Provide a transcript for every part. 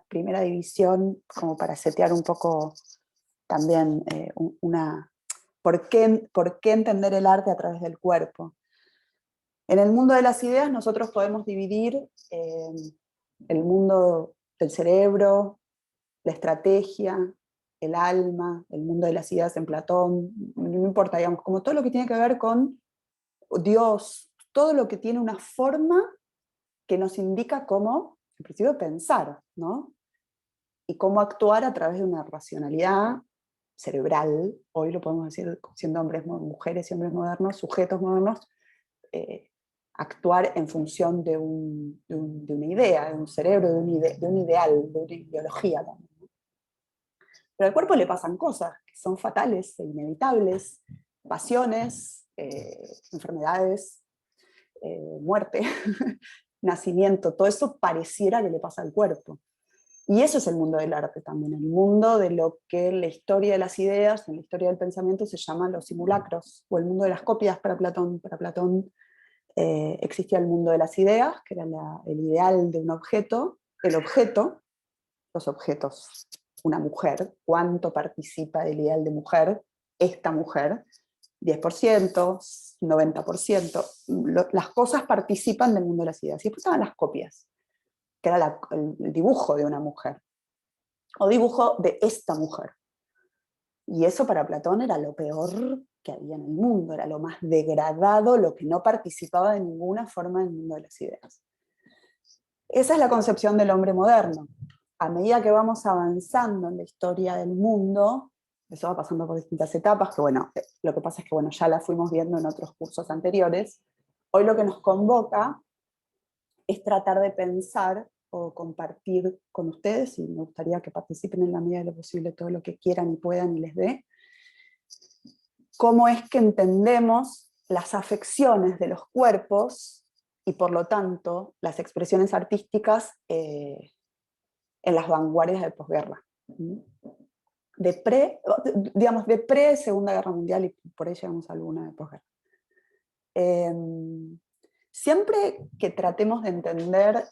primera división, como para setear un poco también ¿por qué entender el arte a través del cuerpo? En el mundo de las ideas nosotros podemos dividir el mundo del cerebro, la estrategia, el alma, el mundo de las ideas en Platón, no importa, digamos, como todo lo que tiene que ver con Dios, todo lo que tiene una forma que nos indica cómo, en principio, pensar, ¿no? Y cómo actuar a través de una racionalidad cerebral, hoy lo podemos decir siendo hombres, mujeres y hombres modernos, sujetos modernos, eh, actuar en función de una idea, de un cerebro, de un ideal, de una ideología también. Pero al cuerpo le pasan cosas que son fatales e inevitables, pasiones, enfermedades, muerte, nacimiento, todo eso pareciera que le pasa al cuerpo. Y eso es el mundo del arte también, el mundo de lo que en la historia de las ideas, en la historia del pensamiento se llaman los simulacros, o el mundo de las copias para Platón. Para Platón existía el mundo de las ideas, que era el ideal de un objeto, el objeto, los objetos, una mujer, cuánto participa del ideal de mujer, esta mujer, 10%, 90%, las cosas participan del mundo de las ideas. Y después estaban las copias, que era el dibujo de una mujer, o dibujo de esta mujer. Y eso para Platón era lo peor que había en el mundo, era lo más degradado, lo que no participaba de ninguna forma en el mundo de las ideas. Esa es la concepción del hombre moderno. A medida que vamos avanzando en la historia del mundo, eso va pasando por distintas etapas, que bueno, lo que pasa es que bueno, ya la fuimos viendo en otros cursos anteriores. Hoy lo que nos convoca es tratar de pensar o compartir con ustedes, y me gustaría que participen en la medida de lo posible todo lo que quieran y puedan y les dé, cómo es que entendemos las afecciones de los cuerpos y por lo tanto las expresiones artísticas en las vanguardias de posguerra. De pre-Segunda Guerra Mundial, y por ahí llegamos a alguna de posguerra. Siempre que tratemos de entender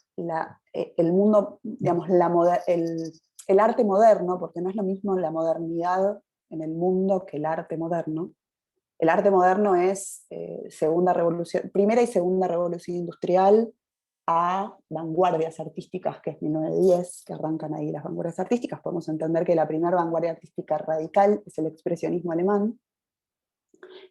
el mundo, digamos, el arte moderno, porque no es lo mismo la modernidad en el mundo que el arte moderno. El arte moderno es primera y segunda revolución industrial a vanguardias artísticas, que es 1910, que arrancan ahí las vanguardias artísticas. Podemos entender que la primera vanguardia artística radical es el expresionismo alemán,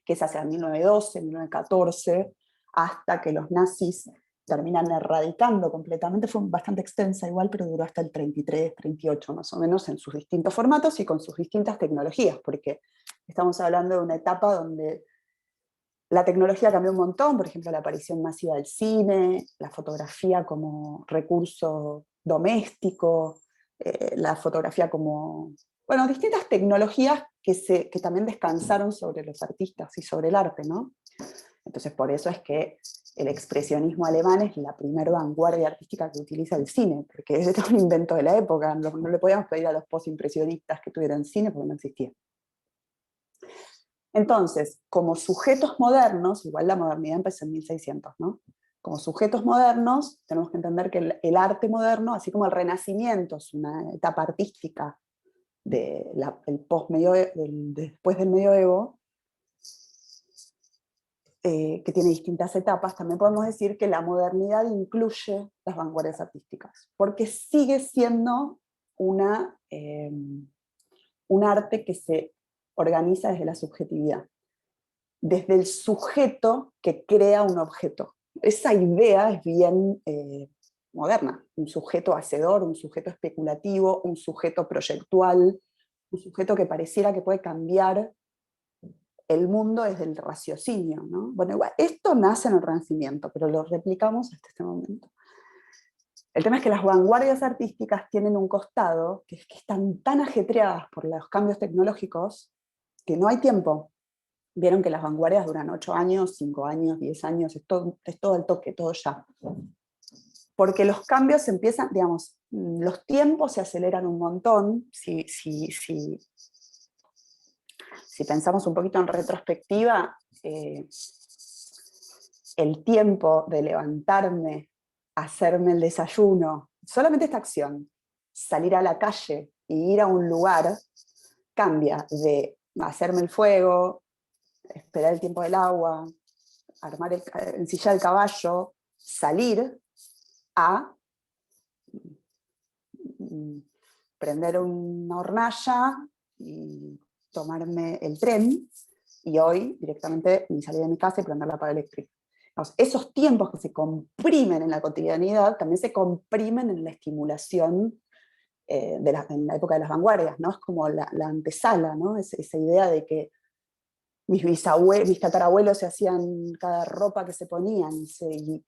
que es hacia 1912, 1914, hasta que los nazis terminan erradicando completamente. Fue bastante extensa igual, pero duró hasta el 33, 38 más o menos, en sus distintos formatos y con sus distintas tecnologías, porque estamos hablando de una etapa donde la tecnología cambió un montón, por ejemplo, la aparición masiva del cine, la fotografía como recurso doméstico, la fotografía como, bueno, distintas tecnologías que también descansaron sobre los artistas y sobre el arte, ¿no? Entonces, por eso es que el expresionismo alemán es la primera vanguardia artística que utiliza el cine, porque es un invento de la época, no le podíamos pedir a los postimpresionistas que tuvieran cine porque no existía. Entonces, como sujetos modernos, igual la modernidad empezó en 1600, ¿no? Como sujetos modernos, tenemos que entender que el arte moderno, así como el Renacimiento es una etapa artística después del medioevo, que tiene distintas etapas, también podemos decir que la modernidad incluye las vanguardias artísticas, porque sigue siendo un arte que se organiza desde la subjetividad, desde el sujeto que crea un objeto. Esa idea es bien moderna, un sujeto hacedor, un sujeto especulativo, un sujeto proyectual, un sujeto que pareciera que puede cambiar el mundo desde el raciocinio, ¿no? Bueno, igual, esto nace en el Renacimiento, pero lo replicamos hasta este momento. El tema es que las vanguardias artísticas tienen un costado que es que están tan ajetreadas por los cambios tecnológicos que no hay tiempo. Vieron que las vanguardias duran 8 años, 5 años, 10 años, es todo al toque, todo ya. Porque los cambios empiezan, digamos, los tiempos se aceleran un montón. Si pensamos un poquito en retrospectiva, el tiempo de levantarme, hacerme el desayuno, solamente esta acción, salir a la calle y ir a un lugar cambia de hacerme el fuego, esperar el tiempo del agua, ensillar el caballo, salir a prender una hornalla y tomarme el tren, y hoy directamente ni salir de mi casa y prender la pala eléctrica. Entonces, esos tiempos que se comprimen en la cotidianidad también se comprimen en la estimulación en la época de las vanguardias, ¿no? Es como la antesala, ¿no? Esa idea de que mis tatarabuelos se hacían cada ropa que se ponían, y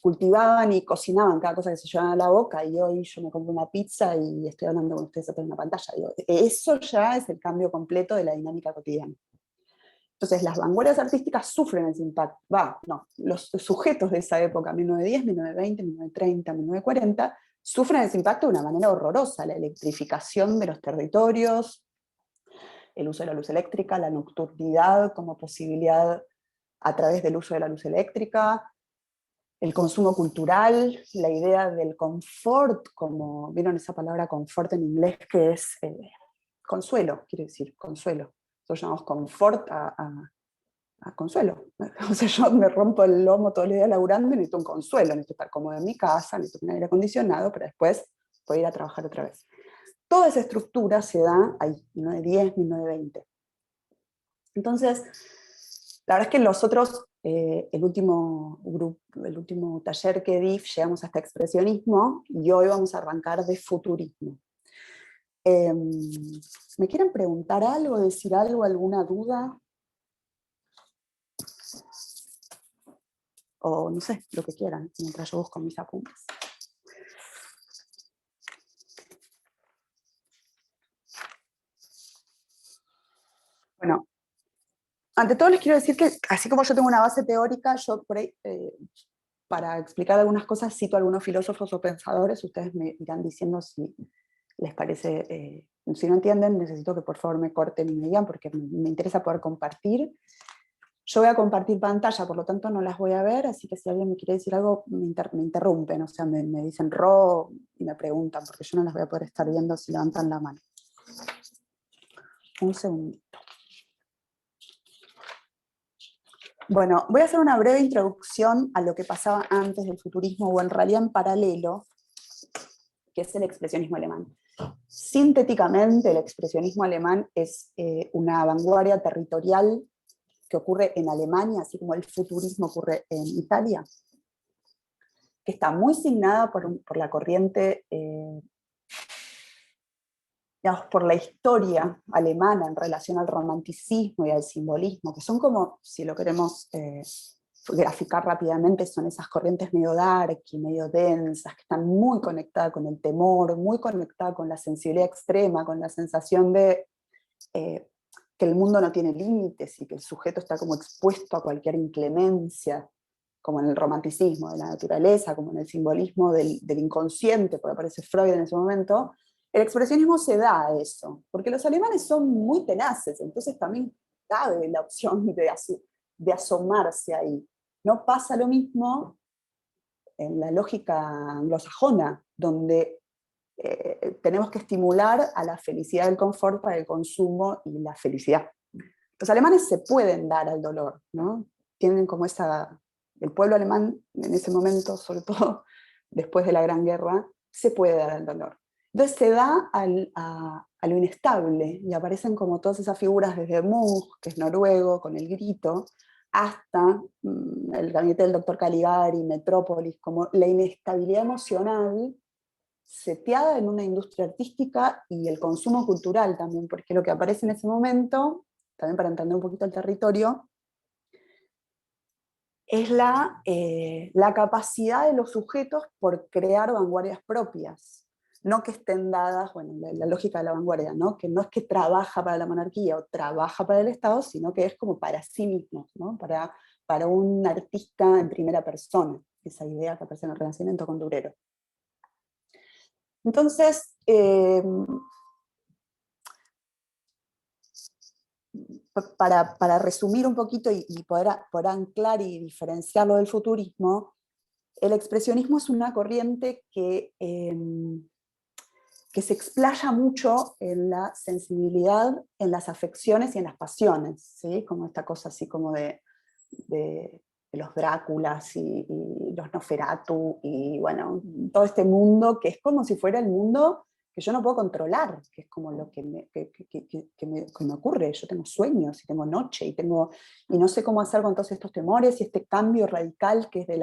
cultivaban y cocinaban cada cosa que se llevaban a la boca, y hoy yo me compro una pizza y estoy hablando con ustedes en una pantalla. Digo, eso ya es el cambio completo de la dinámica cotidiana. Entonces las vanguardias artísticas sufren ese impacto. Los sujetos de esa época, 1910, 1920, 1930, 1940, sufren ese impacto de una manera horrorosa. La electrificación de los territorios, el uso de la luz eléctrica, la nocturnidad como posibilidad a través del uso de la luz eléctrica, el consumo cultural, la idea del confort, como vieron esa palabra confort en inglés, que es consuelo, quiere decir consuelo. Nosotros llamamos confort a consuelo. O sea, yo me rompo el lomo todo el día laburando y necesito un consuelo, necesito estar cómodo en mi casa, necesito un aire acondicionado, pero después poder ir a trabajar otra vez. Toda esa estructura se da ahí, 1910, 1920. Entonces, la verdad es que nosotros, el último taller que di, llegamos hasta expresionismo, y hoy vamos a arrancar de futurismo. ¿Me quieren preguntar algo, decir algo, alguna duda? O no sé, lo que quieran, mientras yo busco mis apuntes. Bueno, ante todo les quiero decir que, así como yo tengo una base teórica, yo por ahí, para explicar algunas cosas, cito a algunos filósofos o pensadores, ustedes me irán diciendo si les parece, si no entienden, necesito que por favor me corten y me digan, porque me interesa poder compartir. Yo voy a compartir pantalla, por lo tanto no las voy a ver, así que si alguien me quiere decir algo, me interrumpen, o sea, me dicen "ro" y me preguntan, porque yo no las voy a poder estar viendo si levantan la mano. Un segundito. Bueno, voy a hacer una breve introducción a lo que pasaba antes del futurismo, o en realidad en paralelo, que es el expresionismo alemán. Sintéticamente, el expresionismo alemán es una vanguardia territorial que ocurre en Alemania, así como el futurismo ocurre en Italia, que está muy signada por la corriente, digamos, por la historia alemana en relación al romanticismo y al simbolismo, que son como, si lo queremos graficar rápidamente, son esas corrientes medio dark y medio densas, que están muy conectadas con el temor, muy conectadas con la sensibilidad extrema, con la sensación de que el mundo no tiene límites y que el sujeto está como expuesto a cualquier inclemencia, como en el romanticismo de la naturaleza, como en el simbolismo del inconsciente, porque aparece Freud en ese momento. El expresionismo se da a eso, porque los alemanes son muy tenaces, entonces también cabe la opción de asomarse ahí. No pasa lo mismo en la lógica anglosajona, donde tenemos que estimular a la felicidad del confort para el consumo y la felicidad. Los alemanes se pueden dar al dolor, ¿no? Tienen como el pueblo alemán en ese momento, sobre todo después de la Gran Guerra, se puede dar al dolor. Entonces se da a lo inestable, y aparecen como todas esas figuras desde Munch, que es noruego, con el grito, hasta el gabinete del doctor Caligari, Metrópolis, como la inestabilidad emocional seteada en una industria artística y el consumo cultural también, porque lo que aparece en ese momento, también para entender un poquito el territorio, es la capacidad de los sujetos por crear vanguardias propias, no que estén dadas, bueno, la lógica de la vanguardia, ¿no? Que no es que trabaja para la monarquía o trabaja para el Estado, sino que es como para sí mismos, ¿no? Para un artista en primera persona, esa idea que aparece en el Renacimiento con Durero. Entonces, para resumir un poquito y poder anclar y diferenciarlo del futurismo, el expresionismo es una corriente que que se explaya mucho en la sensibilidad, en las afecciones y en las pasiones, ¿sí? Como esta cosa así como de los Dráculas y los Nosferatu, y bueno, todo este mundo que es como si fuera el mundo que yo no puedo controlar, que es como lo que me ocurre. Yo tengo sueños, y tengo noche, y no sé cómo hacer con todos estos temores, y este cambio radical que es de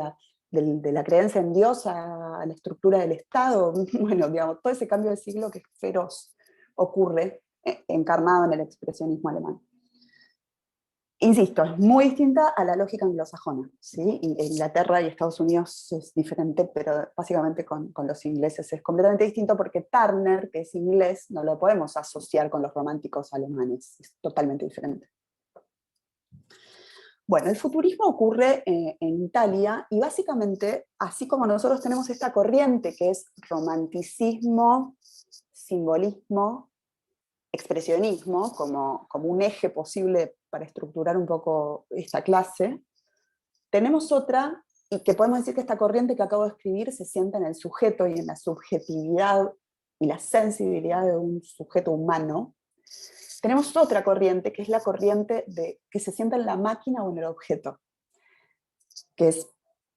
la creencia en Dios a la estructura del Estado. Bueno, digamos, todo ese cambio de siglo que es feroz ocurre encarnado en el expresionismo alemán. Insisto, es muy distinta a la lógica anglosajona, ¿sí? Inglaterra y Estados Unidos es diferente, pero básicamente con los ingleses es completamente distinto, porque Turner, que es inglés, no lo podemos asociar con los románticos alemanes, es totalmente diferente. Bueno, el futurismo ocurre en Italia, y básicamente, así como nosotros tenemos esta corriente que es romanticismo, simbolismo, expresionismo, como un eje posible para estructurar un poco esta clase, tenemos otra, y que podemos decir que esta corriente que acabo de escribir se sienta en el sujeto y en la subjetividad y la sensibilidad de un sujeto humano. Tenemos otra corriente, que es la corriente que se sienta en la máquina o en el objeto, que es,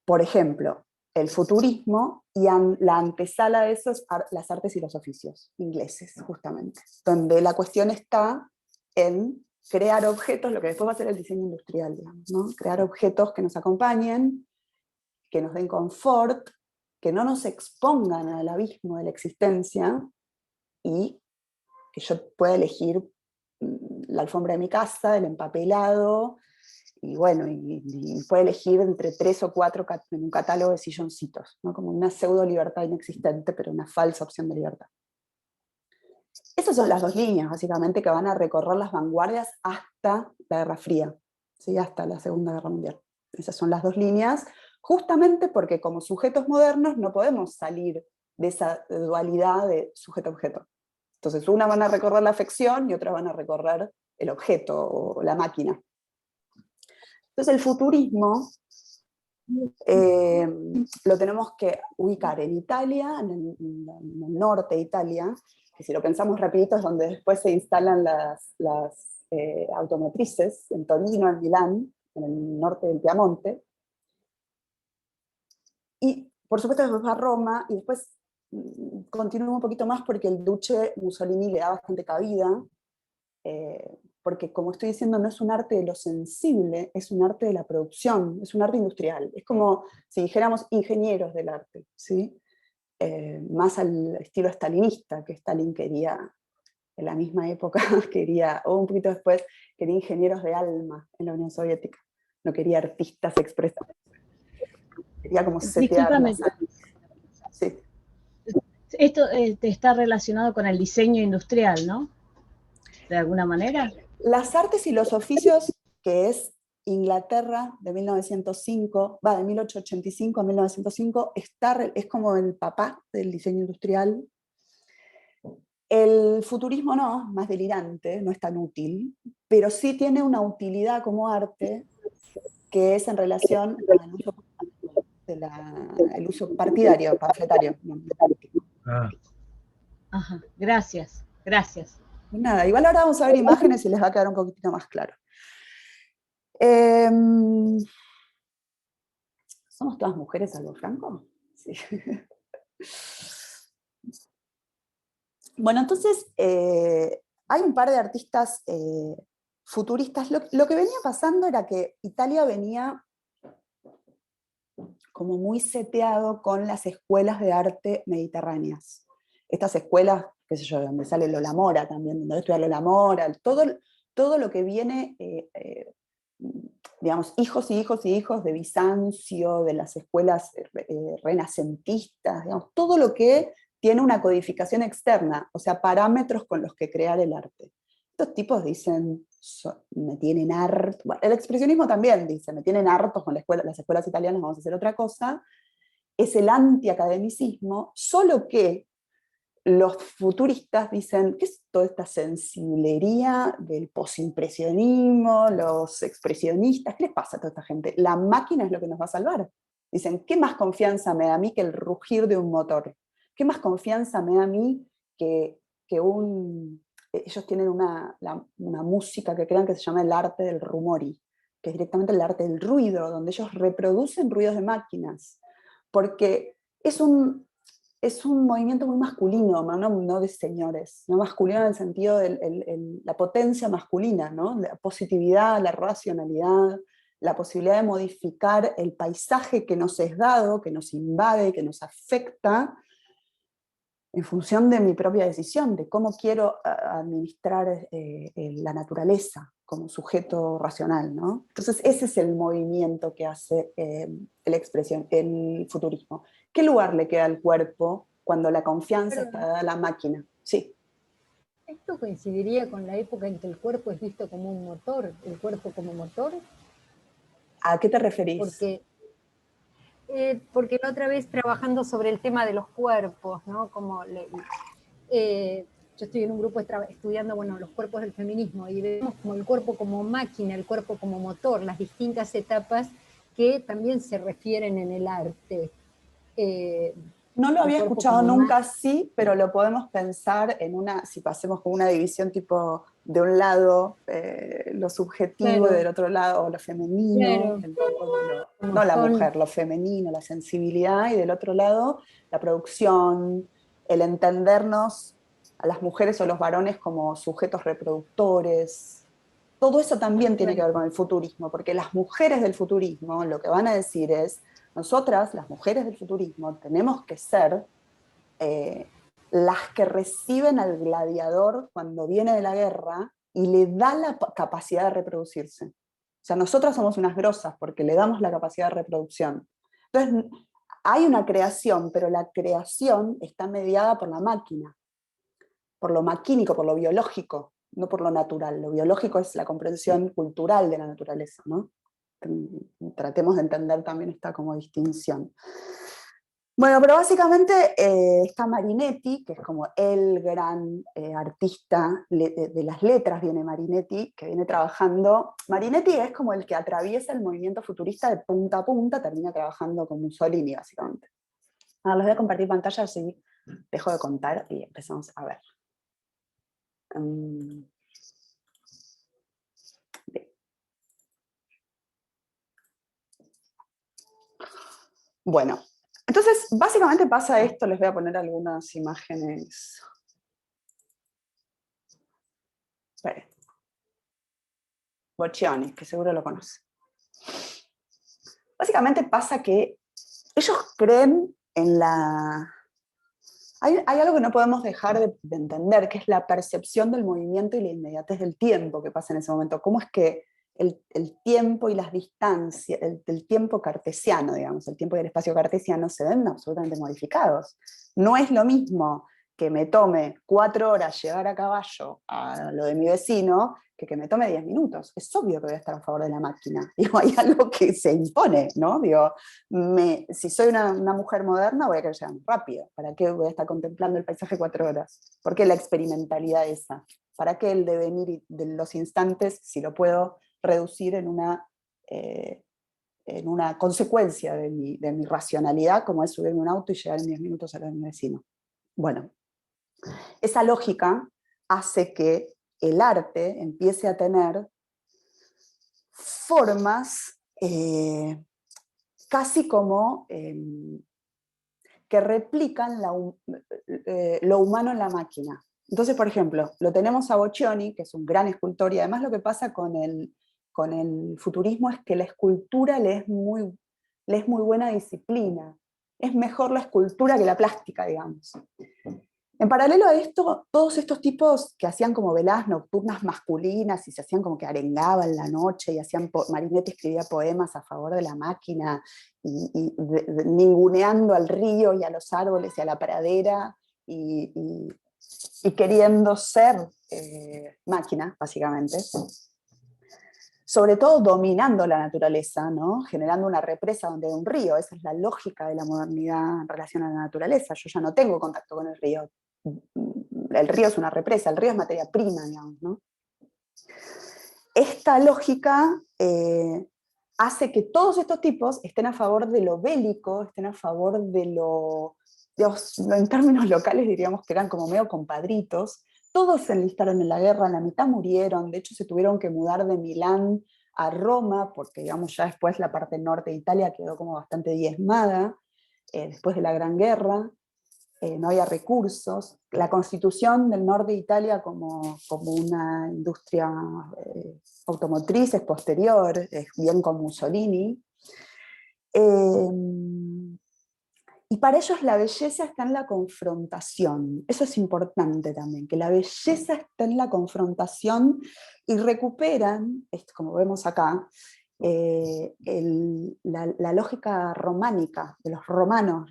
por ejemplo, el futurismo, y la antesala de eso es las artes y los oficios ingleses, justamente, donde la cuestión está en crear objetos, lo que después va a ser el diseño industrial, digamos, ¿no? Crear objetos que nos acompañen, que nos den confort, que no nos expongan al abismo de la existencia, y que yo pueda elegir la alfombra de mi casa, el empapelado, y bueno, y puede elegir entre 3 o 4 en un catálogo de silloncitos, ¿no? Como una pseudo libertad inexistente, pero una falsa opción de libertad. Esas son las dos líneas, básicamente, que van a recorrer las vanguardias hasta la Guerra Fría, ¿sí? Hasta la Segunda Guerra Mundial. Esas son las dos líneas, justamente porque como sujetos modernos no podemos salir de esa dualidad de sujeto-objeto. Entonces, una van a recorrer la afección y otra van a recorrer el objeto o la máquina. Entonces, el futurismo lo tenemos que ubicar en Italia, en el norte de Italia, que si lo pensamos rapidito es donde después se instalan las automotrices, en Torino, en Milán, en el norte del Piamonte. Y por supuesto después va a Roma, y después continúa un poquito más porque el duce Mussolini le da bastante cabida, porque como estoy diciendo, no es un arte de lo sensible, es un arte de la producción, es un arte industrial. Es como si dijéramos ingenieros del arte, ¿sí? Más al estilo stalinista, que Stalin quería, en la misma época, quería, o un poquito después, quería ingenieros de alma en la Unión Soviética, no quería artistas expresivos, quería como setear Discúlpame, las almas. Sí. esto está relacionado con el diseño industrial, ¿no? De alguna manera. Las artes y los oficios, que es Inglaterra de 1905, de 1885 a 1905, es como el papá del diseño industrial. El futurismo no, más delirante, no es tan útil, pero sí tiene una utilidad como arte, que es en relación al uso, el uso partidario, panfletario. Ah. Ajá, gracias, gracias. Nada, igual ahora vamos a ver imágenes y les va a quedar un poquitito más claro. ¿Somos todas mujeres, salvo Franco? Sí. Bueno, entonces hay un par de artistas futuristas. Lo que venía pasando era que Italia venía como muy seteado con las escuelas de arte mediterráneas. Estas escuelas, qué sé yo, de donde sale Lola Mora también, donde estudia Lola Mora, todo lo que viene, digamos, hijos y hijos y hijos de Bizancio, de las escuelas renacentistas, digamos, todo lo que tiene una codificación externa, o sea, parámetros con los que crear el arte. Estos tipos dicen, me tienen harto, bueno, el expresionismo también dice, me tienen hartos con las escuelas italianas, vamos a hacer otra cosa. Es el antiacademicismo, solo que los futuristas dicen, ¿qué es toda esta sensiblería del posimpresionismo, los expresionistas? ¿Qué les pasa a toda esta gente? La máquina es lo que nos va a salvar. Dicen, ¿qué más confianza me da a mí que el rugir de un motor? ¿Qué más confianza me da a mí ellos tienen una música que crean que se llama el arte del rumori, que es directamente el arte del ruido, donde ellos reproducen ruidos de máquinas, porque es un movimiento muy masculino, no de señores, no masculino en el sentido de la potencia masculina, ¿no? La positividad, la racionalidad, la posibilidad de modificar el paisaje que nos es dado, que nos invade, que nos afecta, en función de mi propia decisión, de cómo quiero administrar la naturaleza como sujeto racional, ¿no? Entonces ese es el movimiento que hace el futurismo. ¿Qué lugar le queda al cuerpo cuando la confianza está dada a la máquina? Sí. ¿Esto coincidiría con la época en que el cuerpo es visto como un motor, el cuerpo como motor? ¿A qué te referís? Porque la otra vez trabajando sobre el tema de los cuerpos, ¿no? Yo estoy en un grupo estudiando, bueno, los cuerpos del feminismo, y vemos como el cuerpo como máquina, el cuerpo como motor, las distintas etapas que también se refieren en el arte. No lo había escuchado nunca así, pero lo podemos pensar si pasemos con una división tipo de un lado lo subjetivo, claro, y del otro lado lo femenino, claro. no la mujer, lo femenino, la sensibilidad, y del otro lado la producción, el entendernos a las mujeres o los varones como sujetos reproductores. Todo eso también tiene que ver con el futurismo, porque las mujeres del futurismo lo que van a decir es: nosotras, las mujeres del futurismo, tenemos que ser las que reciben al gladiador cuando viene de la guerra y le da la capacidad de reproducirse. O sea, nosotras somos unas grosas porque le damos la capacidad de reproducción. Entonces, hay una creación, pero la creación está mediada por la máquina, por lo maquínico, por lo biológico, no por lo natural. Lo biológico es la comprensión cultural de la naturaleza, ¿no? Tratemos de entender también esta como distinción. Bueno, pero básicamente está Marinetti, que es como el gran artista de las letras, viene Marinetti, que viene trabajando. Marinetti es como el que atraviesa el movimiento futurista de punta a punta, termina trabajando con Mussolini, básicamente. Ahora les voy a compartir pantalla, así dejo de contar y empezamos a ver. Bueno, entonces básicamente pasa esto, les voy a poner algunas imágenes. Esperen. Boccioni, que seguro lo conoce. Básicamente pasa que ellos creen en la... Hay algo que no podemos dejar de entender, que es la percepción del movimiento y la inmediatez del tiempo que pasa en ese momento. ¿Cómo es que el tiempo y las distancias, el tiempo cartesiano, digamos, el tiempo y el espacio cartesiano se ven absolutamente modificados? No es lo mismo que me tome 4 horas llegar a caballo a lo de mi vecino que me tome 10 minutos. Es obvio que voy a estar a favor de la máquina. Digo, hay algo que se impone, ¿no? Digo, si soy una mujer moderna voy a querer llegar rápido. ¿Para qué voy a estar contemplando el paisaje 4 horas? ¿Por qué la experimentalidad esa? ¿Para qué el devenir de los instantes si lo puedo reducir en una consecuencia de mi racionalidad, como es subirme a un auto y llegar en 10 minutos a lo de mi vecino? Bueno, esa lógica hace que el arte empiece a tener formas casi como que replican lo humano en la máquina. Entonces, por ejemplo, lo tenemos a Boccioni, que es un gran escultor, y además lo que pasa con el futurismo es que la escultura le es muy buena disciplina. Es mejor la escultura que la plástica, digamos. En paralelo a esto, todos estos tipos que hacían como veladas nocturnas masculinas y se hacían como que arengaban la noche y Marinetti escribía poemas a favor de la máquina y ninguneando al río y a los árboles y a la pradera y queriendo ser máquina, básicamente. Sobre todo dominando la naturaleza, ¿no? Generando una represa donde hay un río. Esa es la lógica de la modernidad en relación a la naturaleza. Yo ya no tengo contacto con el río. El río es una represa, el río es materia prima, digamos, ¿no? Esta lógica hace que todos estos tipos estén a favor de lo bélico, estén a favor de digamos, en términos locales diríamos que eran como medio compadritos, todos se enlistaron en la guerra, la mitad murieron, de hecho se tuvieron que mudar de Milán a Roma, porque digamos ya después la parte norte de Italia quedó como bastante diezmada, después de la Gran Guerra, no había recursos. La constitución del norte de Italia como una industria automotriz es posterior, es bien con Mussolini. Y para ellos la belleza está en la confrontación. Eso es importante también, que la belleza está en la confrontación y recuperan, como vemos acá, la lógica románica de los romanos,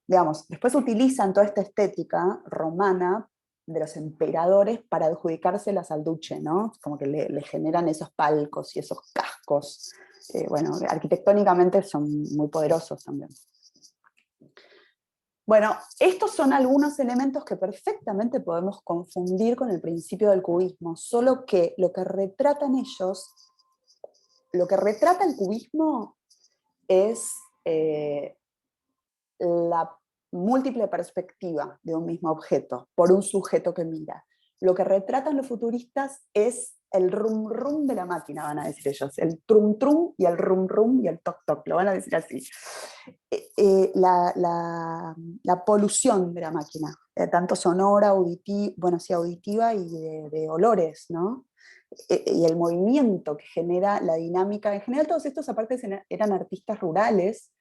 digamos, después utilizan toda esta estética romana de los emperadores para adjudicárselas al duce, ¿no? Como que le generan esos palcos y esos cascos. Bueno, arquitectónicamente son muy poderosos también. Bueno, estos son algunos elementos que perfectamente podemos confundir con el principio del cubismo, solo que lo que retratan ellos, lo que retrata el cubismo es la múltiple perspectiva de un mismo objeto, por un sujeto que mira. Lo que retratan los futuristas es el rum rum de la máquina, van a decir ellos, el trum trum y el rum rum y el toc toc, lo van a decir así. La polución de la máquina, tanto sonora, auditiva, bueno, sí, auditiva y de olores, ¿no? Y el movimiento que genera la dinámica. En general todos estos aparte eran artistas rurales,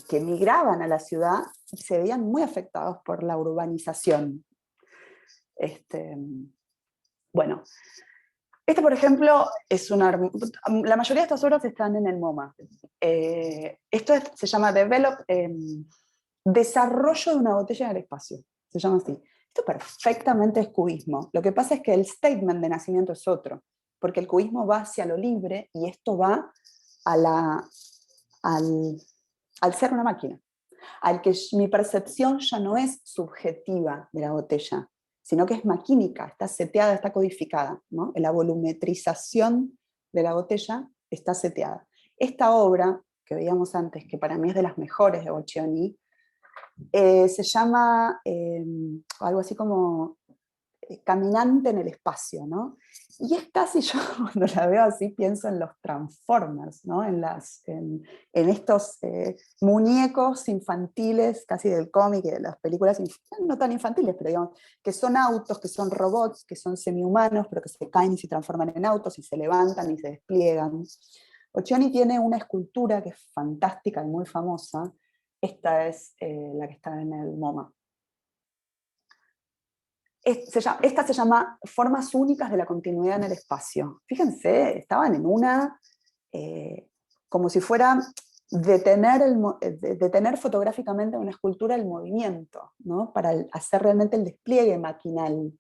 que migraban a la ciudad y se veían muy afectados por la urbanización. Bueno, por ejemplo, es la mayoría de estas obras están en el MoMA. Esto se llama Desarrollo de una botella en el espacio, se llama así. Esto perfectamente es cubismo. Lo que pasa es que el statement de nacimiento es otro, porque el cubismo va hacia lo libre y esto va al ser una máquina, al que mi percepción ya no es subjetiva de la botella, sino que es maquínica, está seteada, está codificada, ¿no? La volumetrización de la botella está seteada. Esta obra, que veíamos antes, que para mí es de las mejores de Boccioni, se llama algo así como Caminante en el espacio, ¿no? Y es casi, yo cuando la veo así pienso en los Transformers, ¿no? En estos muñecos infantiles, casi del cómic y de las películas, no tan infantiles, pero digamos, que son autos, que son robots, que son semi-humanos, pero que se caen y se transforman en autos y se levantan y se despliegan. Boccioni tiene una escultura que es fantástica y muy famosa. Esta es la que está en el MoMA. Esta se llama Formas únicas de la continuidad en el espacio. Fíjense, estaban en una, como si fuera detener fotográficamente una escultura el movimiento, ¿no? Para hacer realmente el despliegue maquinal.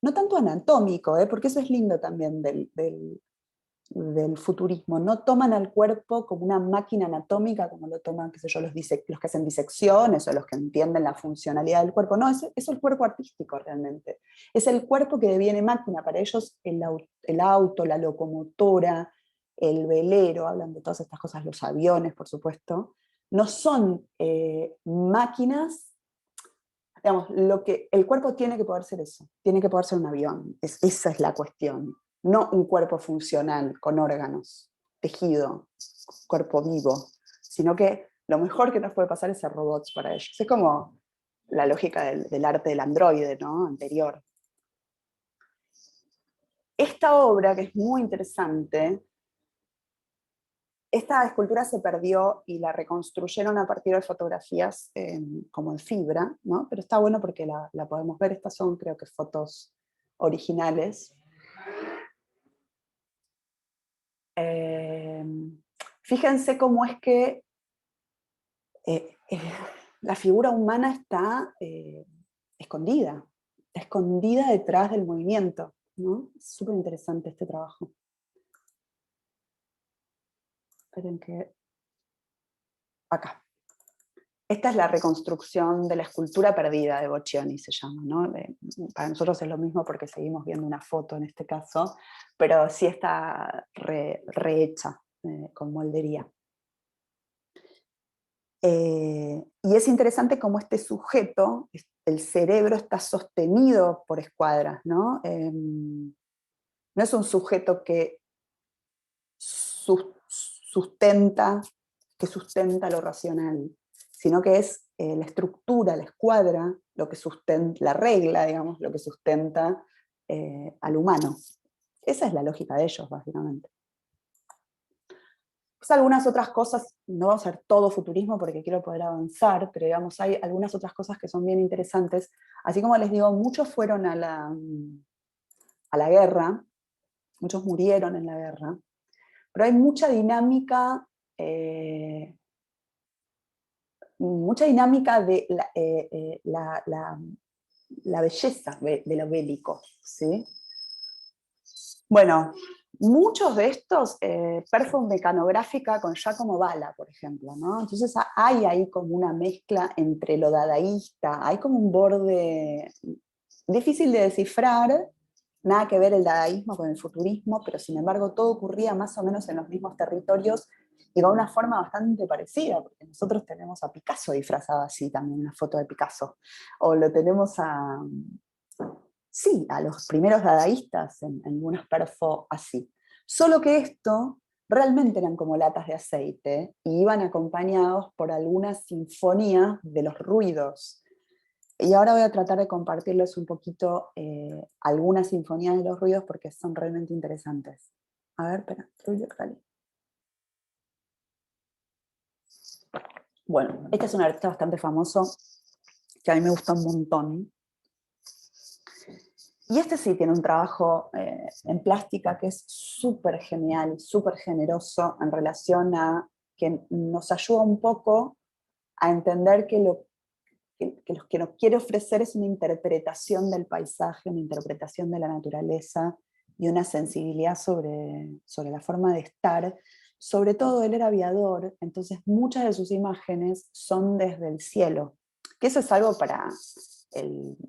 No tanto anatómico, porque eso es lindo también del futurismo. No toman al cuerpo como una máquina anatómica, como lo toman, qué sé yo, los que hacen disecciones o los que entienden la funcionalidad del cuerpo. No, es el cuerpo artístico realmente. Es el cuerpo que deviene máquina. Para ellos el auto, la locomotora, el velero, hablan de todas estas cosas, los aviones, por supuesto, no son máquinas. Digamos, el cuerpo tiene que poder ser eso, tiene que poder ser un avión. Esa es la cuestión. No un cuerpo funcional con órganos, tejido, cuerpo vivo, sino que lo mejor que nos puede pasar es ser robots para ellos. Es como la lógica del arte del androide, ¿no? Anterior. Esta obra, que es muy interesante, esta escultura se perdió y la reconstruyeron a partir de fotografías como en fibra, ¿no? Pero está bueno porque la podemos ver. Estas son, creo que, fotos originales. Fíjense cómo es que la figura humana está escondida detrás del movimiento, ¿no? Es súper interesante este trabajo. Esperen que... Acá. Esta es la reconstrucción de la escultura perdida de Boccioni, se llama, ¿no? Para nosotros es lo mismo porque seguimos viendo una foto en este caso, pero sí está rehecha con moldería. Y es interesante cómo este sujeto, el cerebro, está sostenido por escuadras, ¿no? No es un sujeto que sustenta lo racional, sino que es la estructura, la escuadra, lo que sustenta, la regla, digamos, lo que sustenta al humano. Esa es la lógica de ellos, básicamente. Pues algunas otras cosas, no vamos a hacer todo futurismo porque quiero poder avanzar, pero digamos, hay algunas otras cosas que son bien interesantes. Así como les digo, muchos fueron a la guerra, muchos murieron en la guerra, pero hay mucha dinámica de la belleza de lo bélico, ¿sí? Bueno, muchos de estos, perfum mecanográfica con Giacomo Balla, por ejemplo, ¿no? Entonces hay ahí como una mezcla entre lo dadaísta, hay como un borde difícil de descifrar, nada que ver el dadaísmo con el futurismo, pero sin embargo todo ocurría más o menos en los mismos territorios y con una forma bastante parecida, porque nosotros tenemos a Picasso disfrazado así también, una foto de Picasso, o lo tenemos a los primeros dadaístas en algunas perfo así. Solo que esto realmente eran como latas de aceite y iban acompañados por algunas sinfonías de los ruidos. Y ahora voy a tratar de compartirles un poquito algunas sinfonías de los ruidos porque son realmente interesantes. A ver, espera, bueno, este es un artista bastante famoso que a mí me gusta un montón. Y este sí tiene un trabajo en plástica que es súper genial y súper generoso en relación a que nos ayuda un poco a entender que lo que nos quiere ofrecer es una interpretación del paisaje, una interpretación de la naturaleza y una sensibilidad sobre la forma de estar. Sobre todo él era aviador, entonces muchas de sus imágenes son desde el cielo, que eso es algo para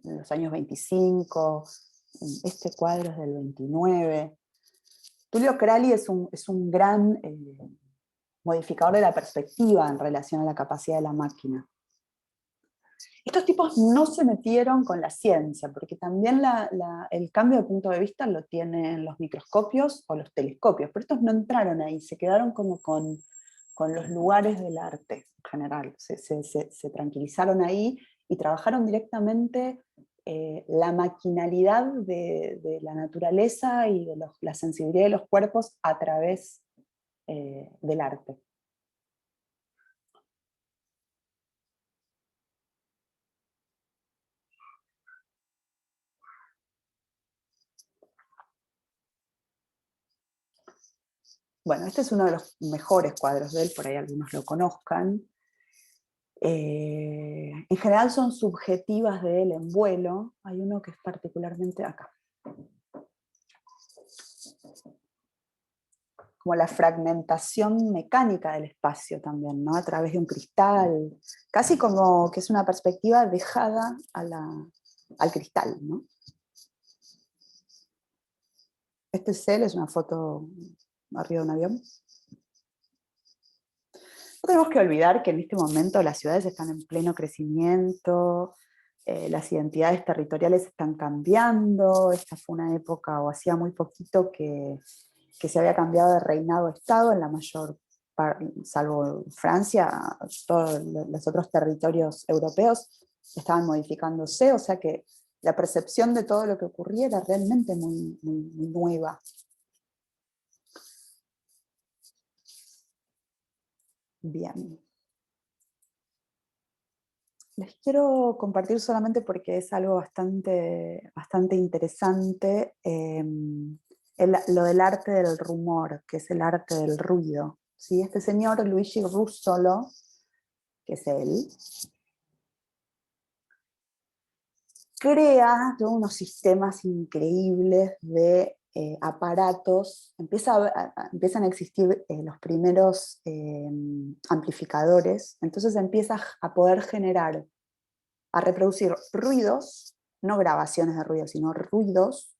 los años 25, este cuadro es del 29. Tullio Crali es un gran modificador de la perspectiva en relación a la capacidad de la máquina. Estos tipos no se metieron con la ciencia, porque también el cambio de punto de vista lo tienen los microscopios o los telescopios, pero estos no entraron ahí, se quedaron como con los lugares del arte en general, se tranquilizaron ahí y trabajaron directamente la maquinalidad de la naturaleza y de la sensibilidad de los cuerpos a través del arte. Bueno, este es uno de los mejores cuadros de él, por ahí algunos lo conozcan. En general son subjetivas de él en vuelo. Hay uno que es particularmente acá. Como la fragmentación mecánica del espacio también, ¿no? A través de un cristal. Casi como que es una perspectiva dejada al cristal, ¿no? Este es él, es una foto arriba de un avión. No tenemos que olvidar que en este momento las ciudades están en pleno crecimiento, las identidades territoriales están cambiando. Esta fue una época, o hacía muy poquito, que se había cambiado de reinado a Estado en la mayor parte, salvo Francia, todos los otros territorios europeos estaban modificándose, o sea que la percepción de todo lo que ocurría era realmente muy, muy, muy nueva. Bien. Les quiero compartir solamente porque es algo bastante, bastante interesante, lo del arte del rumor, que es el arte del ruido. ¿Sí? Este señor, Luigi Russolo, que es él, crea todos unos sistemas increíbles de aparatos. Empiezan a existir los primeros amplificadores, entonces empieza a poder generar, a reproducir ruidos, no grabaciones de ruidos, sino ruidos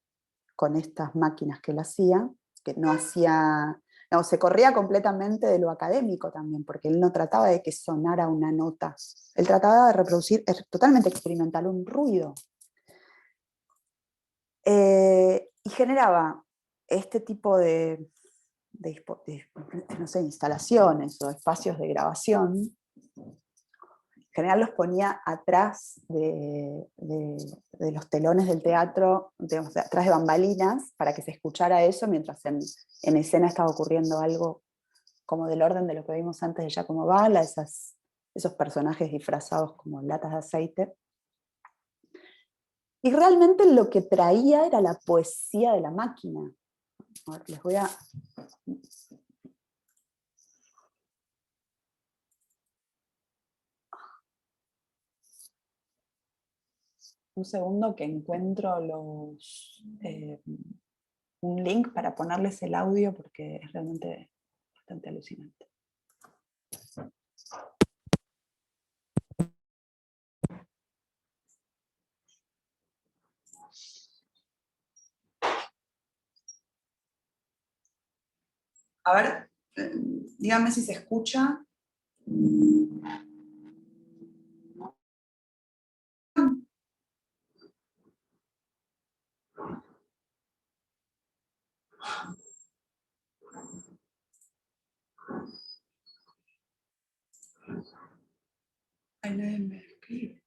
con estas máquinas que él hacía, que no hacía No, se corría completamente de lo académico también, porque él no trataba de que sonara una nota, él trataba de reproducir, es totalmente experimental, un ruido. Y generaba este tipo de no sé, instalaciones o espacios de grabación. En general los ponía atrás de los telones del teatro, atrás de bambalinas, para que se escuchara eso mientras en escena estaba ocurriendo algo como del orden de lo que vimos antes de Giacomo Balla, esos personajes disfrazados como latas de aceite. Y realmente lo que traía era la poesía de la máquina. A ver, les voy a... Un segundo que encuentro un link para ponerles el audio porque es realmente bastante alucinante. A ver, díganme si se escucha. Ay, nadie me escribe.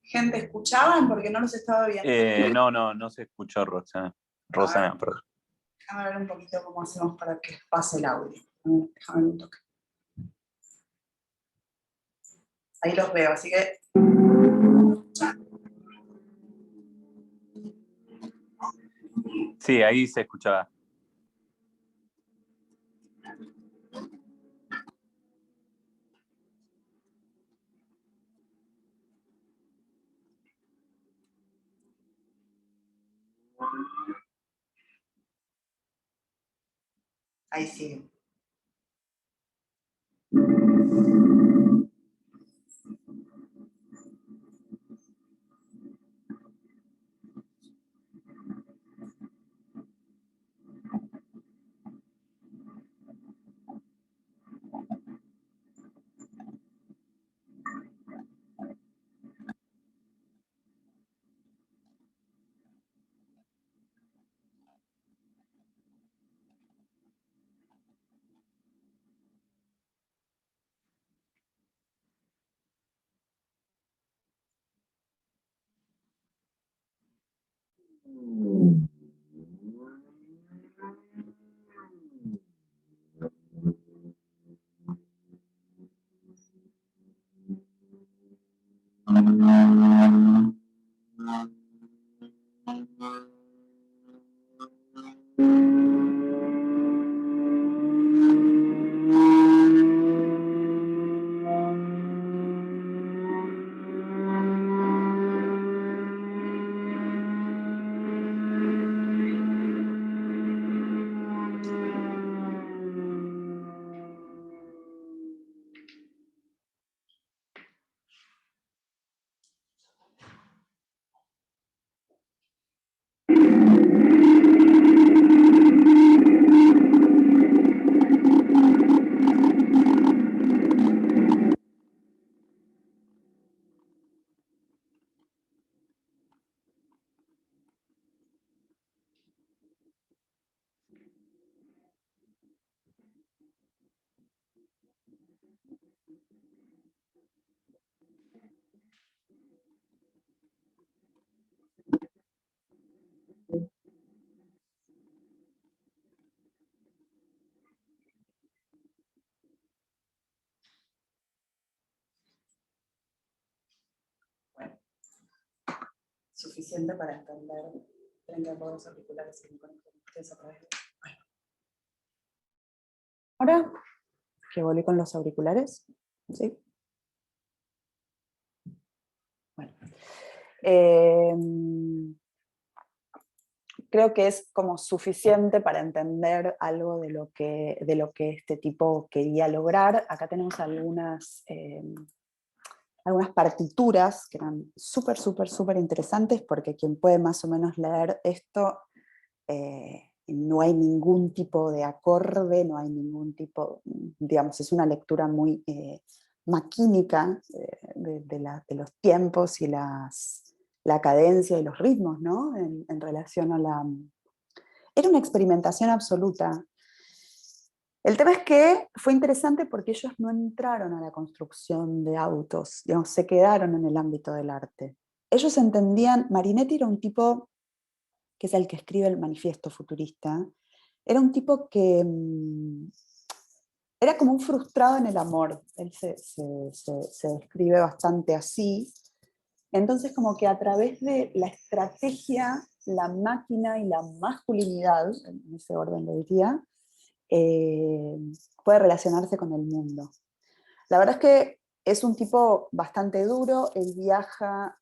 Gente, ¿escuchaban? Porque no los estaba viendo. No se escuchó, Rosana. Rosana, perdón. Déjame ver un poquito cómo hacemos para que pase el audio. Déjame un toque. Ahí los veo, así que... Sí, ahí se escuchaba. Ahí sigue. Suficiente para entender. Tienen que poner los auriculares y me conecto con ustedes a través de... Bueno. Ahora que volví con los auriculares, ¿sí? Bueno. creo que es como suficiente para entender algo de lo que este tipo quería lograr. Acá tenemos algunas partituras que eran súper, súper, súper interesantes, porque quien puede más o menos leer esto, no hay ningún tipo de acorde, no hay ningún tipo, digamos, es una lectura muy maquínica de los tiempos y la cadencia y los ritmos, ¿no? En relación a la... Era una experimentación absoluta. El tema es que fue interesante porque ellos no entraron a la construcción de autos, digamos, se quedaron en el ámbito del arte. Ellos entendían, Marinetti era un tipo, que es el que escribe el manifiesto futurista, era un tipo que era como un frustrado en el amor. Él se describe bastante así. Entonces, como que a través de la estrategia, la máquina y la masculinidad, en ese orden lo diría, puede relacionarse con el mundo. La verdad es que es un tipo bastante duro, él viaja,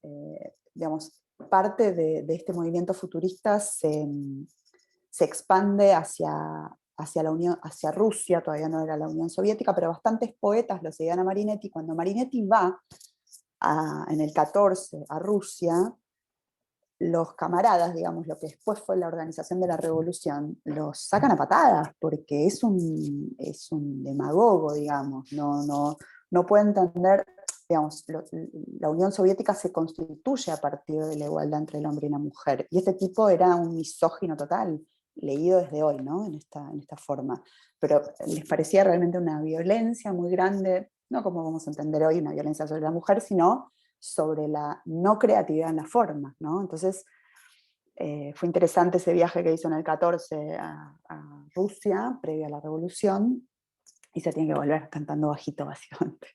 digamos, parte de este movimiento futurista se expande hacia la Unión, hacia Rusia, todavía no era la Unión Soviética, pero bastantes poetas lo seguían a Marinetti. Cuando Marinetti va en el 14 a Rusia, los camaradas, digamos, lo que después fue la organización de la revolución, los sacan a patadas, porque es un demagogo, digamos, no puede entender, digamos, la Unión Soviética se constituye a partir de la igualdad entre el hombre y la mujer, y este tipo era un misógino total, leído desde hoy, ¿no? En esta forma, pero les parecía realmente una violencia muy grande, no como vamos a entender hoy, una violencia sobre la mujer, sino sobre la no creatividad en las formas, ¿no? Entonces, fue interesante ese viaje que hizo en el 14 a Rusia, previo a la revolución, y se tiene que volver cantando bajito, básicamente.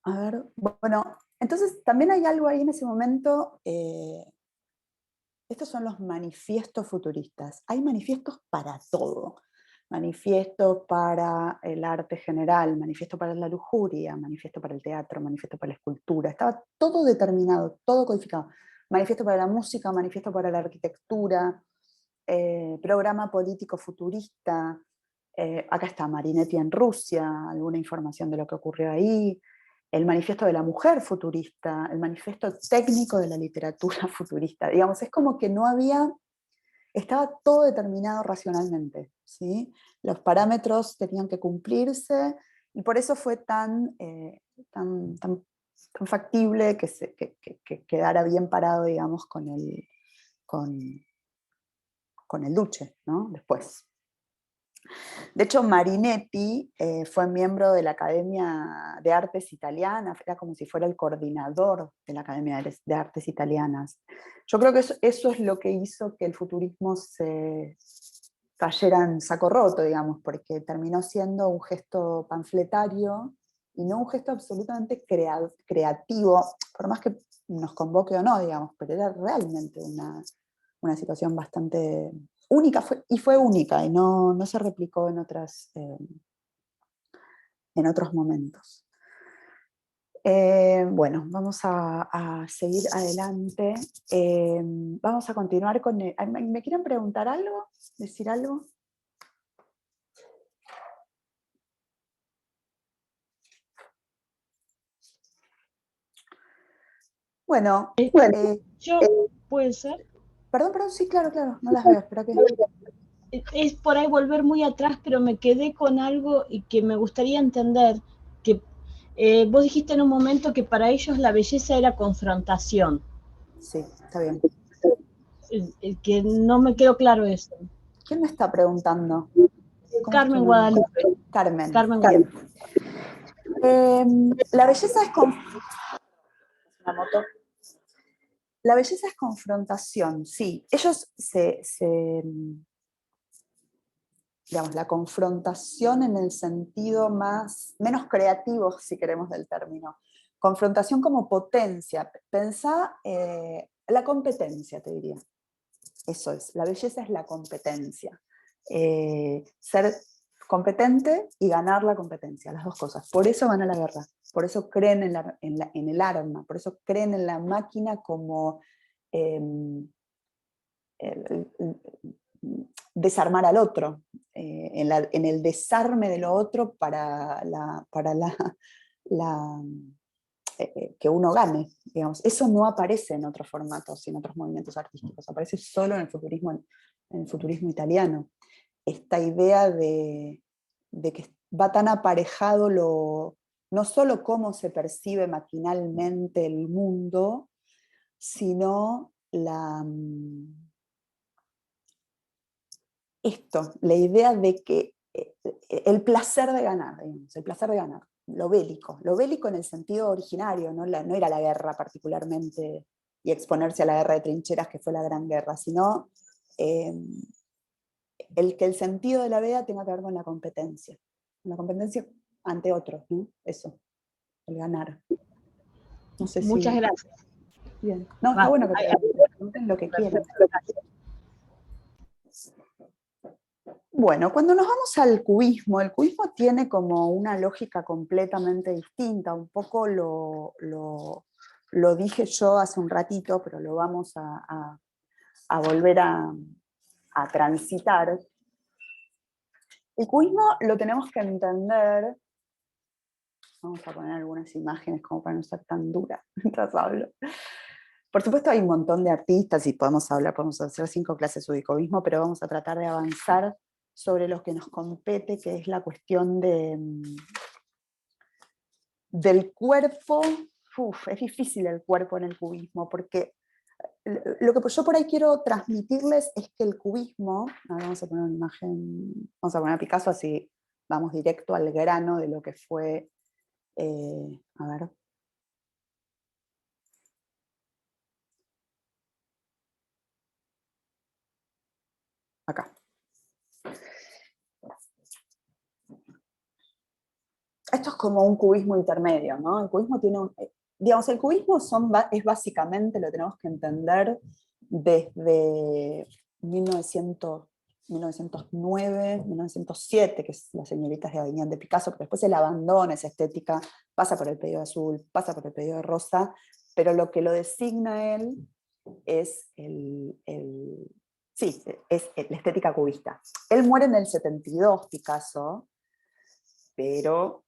A ver, bueno, entonces también hay algo ahí en ese momento, estos son los manifiestos futuristas. Hay manifiestos para todo. Manifiesto para el arte general, manifiesto para la lujuria, manifiesto para el teatro, manifiesto para la escultura. Estaba todo determinado, todo codificado. Manifiesto para la música, manifiesto para la arquitectura, programa político futurista. Acá está Marinetti en Rusia, alguna información de lo que ocurrió ahí. El manifiesto de la mujer futurista, el manifiesto técnico de la literatura futurista. Digamos, es como que no había... Estaba todo determinado racionalmente, ¿sí? Los parámetros tenían que cumplirse y por eso fue tan factible que quedara bien parado, digamos, con el Duce, ¿no? Después. De hecho, Marinetti fue miembro de la Academia de Artes Italiana, era como si fuera el coordinador de la Academia de Artes Italianas. Yo creo que eso es lo que hizo que el futurismo se cayera en saco roto, digamos, porque terminó siendo un gesto panfletario y no un gesto absolutamente creativo, por más que nos convoque o no, digamos, pero era realmente una situación bastante única, fue única y no se replicó en otros momentos. Bueno, vamos a seguir adelante. Vamos a continuar con... ¿Me quieren preguntar algo? ¿Decir algo? Bueno, Yo, puede ser. perdón, sí, claro, no las veo, espera que... Es por ahí volver muy atrás, pero me quedé con algo y que me gustaría entender, que vos dijiste en un momento que para ellos la belleza era confrontación, Sí, está bien. que no me quedó claro eso. ¿Quién me está preguntando? ¿Cómo es tu Carmen nombre? Guadalupe. Carmen. Carmen Guadalupe. La belleza es una moto. La belleza es confrontación, sí. Ellos digamos, la confrontación en el sentido menos creativo, si queremos, del término. Confrontación como potencia. Pensá la competencia, te diría. Eso es, la belleza es la competencia. competente y ganar la competencia, las dos cosas. Por eso van a la guerra, por eso creen en el arma, por eso creen en la máquina como desarmar al otro, en el desarme de lo otro para que uno gane, digamos. Eso no aparece en otros formatos y en otros movimientos artísticos, aparece solo en el futurismo italiano. Esta idea de que va tan aparejado no solo cómo se percibe maquinalmente el mundo, sino la idea de que el placer de ganar, digamos, el placer de ganar, lo bélico en el sentido originario, no ir a la guerra particularmente y exponerse a la guerra de trincheras que fue la Gran Guerra, sino que el sentido de la veda tenga que ver con la competencia ante otros, ¿no? Eso, el ganar. No sé Muchas gracias. Bien. No, está bueno que pregunten lo que quieran. Bueno, cuando nos vamos al cubismo, el cubismo tiene como una lógica completamente distinta, un poco lo dije yo hace un ratito, pero lo vamos a volver a transitar. El cubismo lo tenemos que entender, vamos a poner algunas imágenes como para no ser tan dura mientras hablo. Por supuesto hay un montón de artistas y podemos hacer 5 clases sobre cubismo, pero vamos a tratar de avanzar sobre lo que nos compete, que es la cuestión del cuerpo. Es difícil el cuerpo en el cubismo, porque lo que yo por ahí quiero transmitirles es que el cubismo, vamos a poner una imagen, vamos a poner a Picasso, así vamos directo al grano de lo que fue, a ver. Acá. Esto es como un cubismo intermedio, ¿no? El cubismo tiene el cubismo es básicamente, lo tenemos que entender desde 1909, 1907, que es Las señoritas de Avignon de Picasso, pero después él abandona esa estética, pasa por el periodo azul, pasa por el periodo rosa, pero lo que lo designa él es la estética cubista. Él muere en el 72, Picasso, pero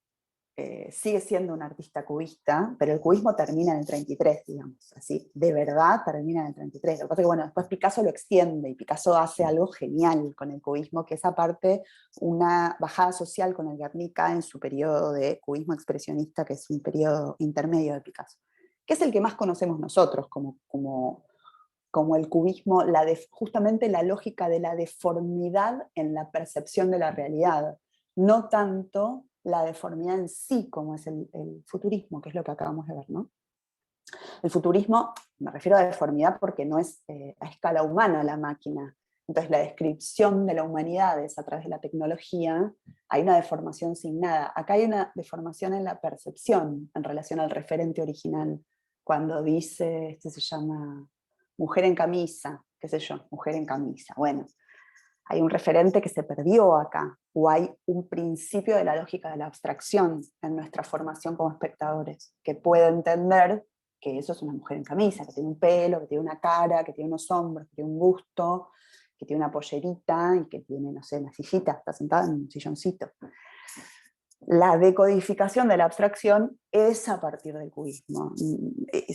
sigue siendo un artista cubista, pero el cubismo termina en el 33, digamos, así, de verdad termina en el 33. Lo que pasa es que, bueno, después Picasso lo extiende, y Picasso hace algo genial con el cubismo, que es aparte una bajada social con el Guernica en su periodo de cubismo expresionista, que es un periodo intermedio de Picasso, que es el que más conocemos nosotros como el cubismo, justamente la lógica de la deformidad en la percepción de la realidad, no tanto la deformidad en sí, como es el futurismo, que es lo que acabamos de ver, ¿no? El futurismo, me refiero a deformidad porque no es a escala humana la máquina. Entonces la descripción de la humanidad es a través de la tecnología, hay una deformación signada. Acá hay una deformación en la percepción en relación al referente original. Cuando dice, este se llama mujer en camisa, qué sé yo, mujer en camisa. Bueno, hay un referente que se perdió acá, o hay un principio de la lógica de la abstracción en nuestra formación como espectadores, que puede entender que eso es una mujer en camisa, que tiene un pelo, que tiene una cara, que tiene unos hombros, que tiene un busto, que tiene una pollerita y que tiene, no sé, una sillita, está sentada en un silloncito. La decodificación de la abstracción es a partir del cubismo.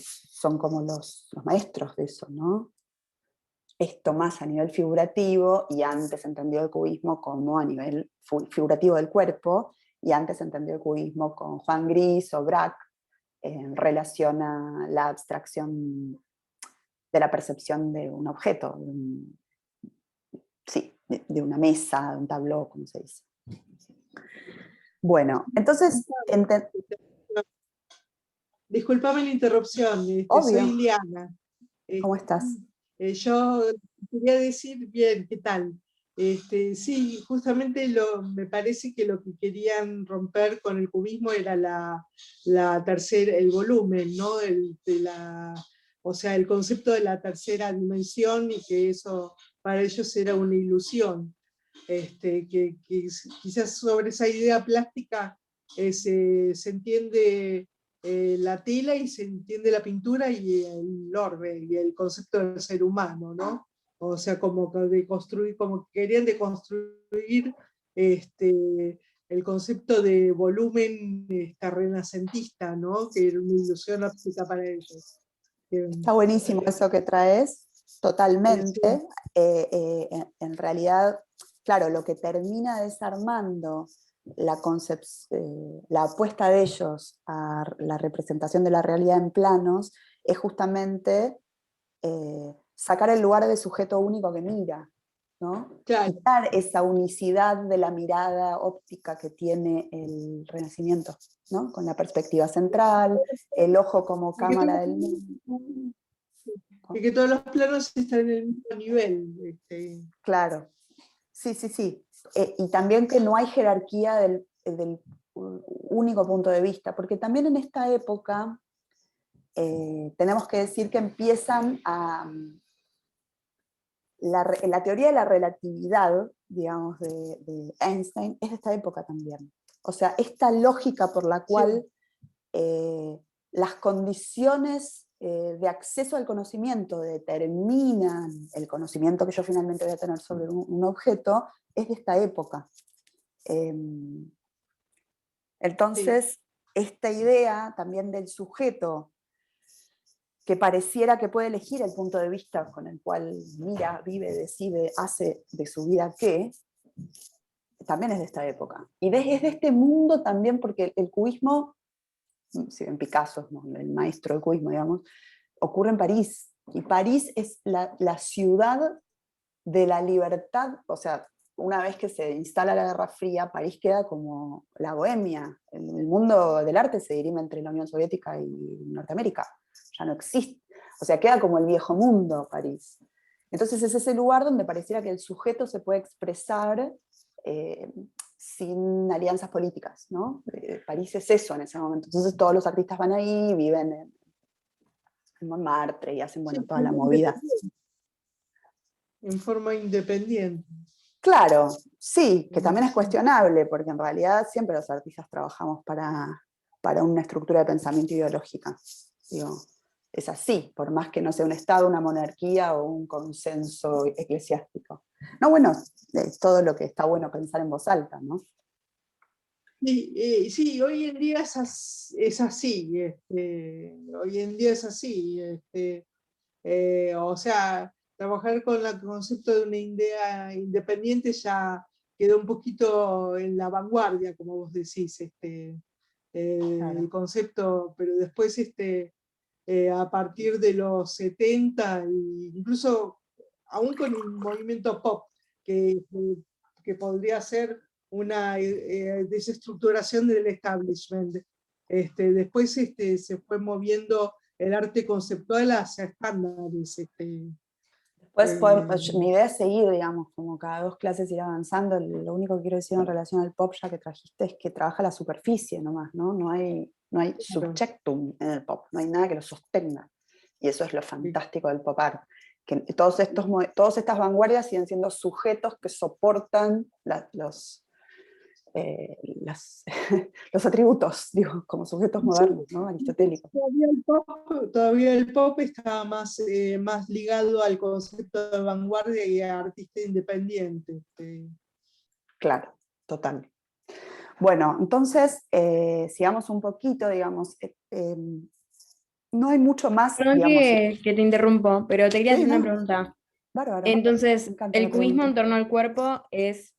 Son como los maestros de eso, ¿no? Esto más a nivel figurativo, y antes entendió el cubismo como a nivel figurativo del cuerpo, y antes entendió el cubismo con Juan Gris o Braque, en relación a la abstracción de la percepción de un objeto, de una mesa, de un tabló, como se dice. Bueno, entonces... Disculpame la interrupción, soy Liliana. ¿Cómo estás? Yo quería decir, bien, ¿qué tal? Sí, justamente me parece que lo que querían romper con el cubismo era el volumen, ¿no? O sea, el concepto de la tercera dimensión, y que eso para ellos era una ilusión. quizás sobre esa idea plástica se entiende la tela y se entiende la pintura y el orbe y el concepto del ser humano, ¿no? O sea, como de construir, como querían deconstruir el concepto de volumen renacentista, ¿no? Que era una ilusión óptica para ellos. Está buenísimo eso que traes, totalmente. En realidad, claro, lo que termina desarmando la apuesta de ellos a la representación de la realidad en planos es justamente sacar el lugar de sujeto único que mira, ¿no? Claro. Quitar esa unicidad de la mirada óptica que tiene el Renacimiento, ¿no? Con la perspectiva central, el ojo como cámara del mundo. Y que todos los planos están en el mismo nivel. Claro, sí, sí, sí. Y también que no hay jerarquía del único punto de vista, porque también en esta época tenemos que decir que empiezan a... La teoría de la relatividad, digamos, de Einstein, es de esta época también. O sea, esta lógica por la cual las condiciones de acceso al conocimiento determinan el conocimiento que yo finalmente voy a tener sobre un objeto, es de esta época. Entonces, esta idea también del sujeto, que pareciera que puede elegir el punto de vista con el cual mira, vive, decide, hace de su vida qué, también es de esta época. Y es de este mundo también, porque el cubismo, si en Picasso, ¿no? El maestro del cubismo, digamos, ocurre en París. Y París es la ciudad de la libertad, o sea, una vez que se instala la Guerra Fría, París queda como la bohemia. El mundo del arte se dirime entre la Unión Soviética y Norteamérica. Ya no existe. O sea, queda como el viejo mundo, París. Entonces es ese lugar donde pareciera que el sujeto se puede expresar sin alianzas políticas, ¿no? París es eso en ese momento. Entonces todos los artistas van ahí, viven en Montmartre y hacen, bueno, toda la movida. En forma independiente. Claro, sí, que también es cuestionable, porque en realidad siempre los artistas trabajamos para una estructura de pensamiento ideológica. Digo, es así, por más que no sea un Estado, una monarquía o un consenso eclesiástico. No, bueno, es todo lo que está bueno pensar en voz alta, ¿no? Sí, hoy en día es así. Hoy en día es así. O sea, trabajar con el concepto de una idea independiente ya quedó un poquito en la vanguardia, como vos decís, Claro. el concepto, pero después a partir de los 70, incluso aún con el movimiento pop, que podría ser una desestructuración del establishment. Después se fue moviendo el arte conceptual hacia estándares. Después mi idea es seguir, digamos, como cada 2 clases ir avanzando. Lo único que quiero decir en relación al pop, ya que trajiste, es que trabaja la superficie nomás, ¿no? No hay subjectum en el pop, no hay nada que lo sostenga. Y eso es lo fantástico del pop art. Que todas estas vanguardias siguen siendo sujetos que soportan los atributos, digo, como sujetos modernos, ¿no? Aristotélicos. Todavía el pop está más ligado al concepto de vanguardia y a artista independiente. Claro, total. Bueno, entonces, sigamos un poquito, digamos, no hay mucho más, Perdón digamos. que te interrumpo, pero te quería Sí, hacer una no, pregunta. bárbaro. Me Entonces, encanta ¿el la cubismo en pregunta. torno al cuerpo es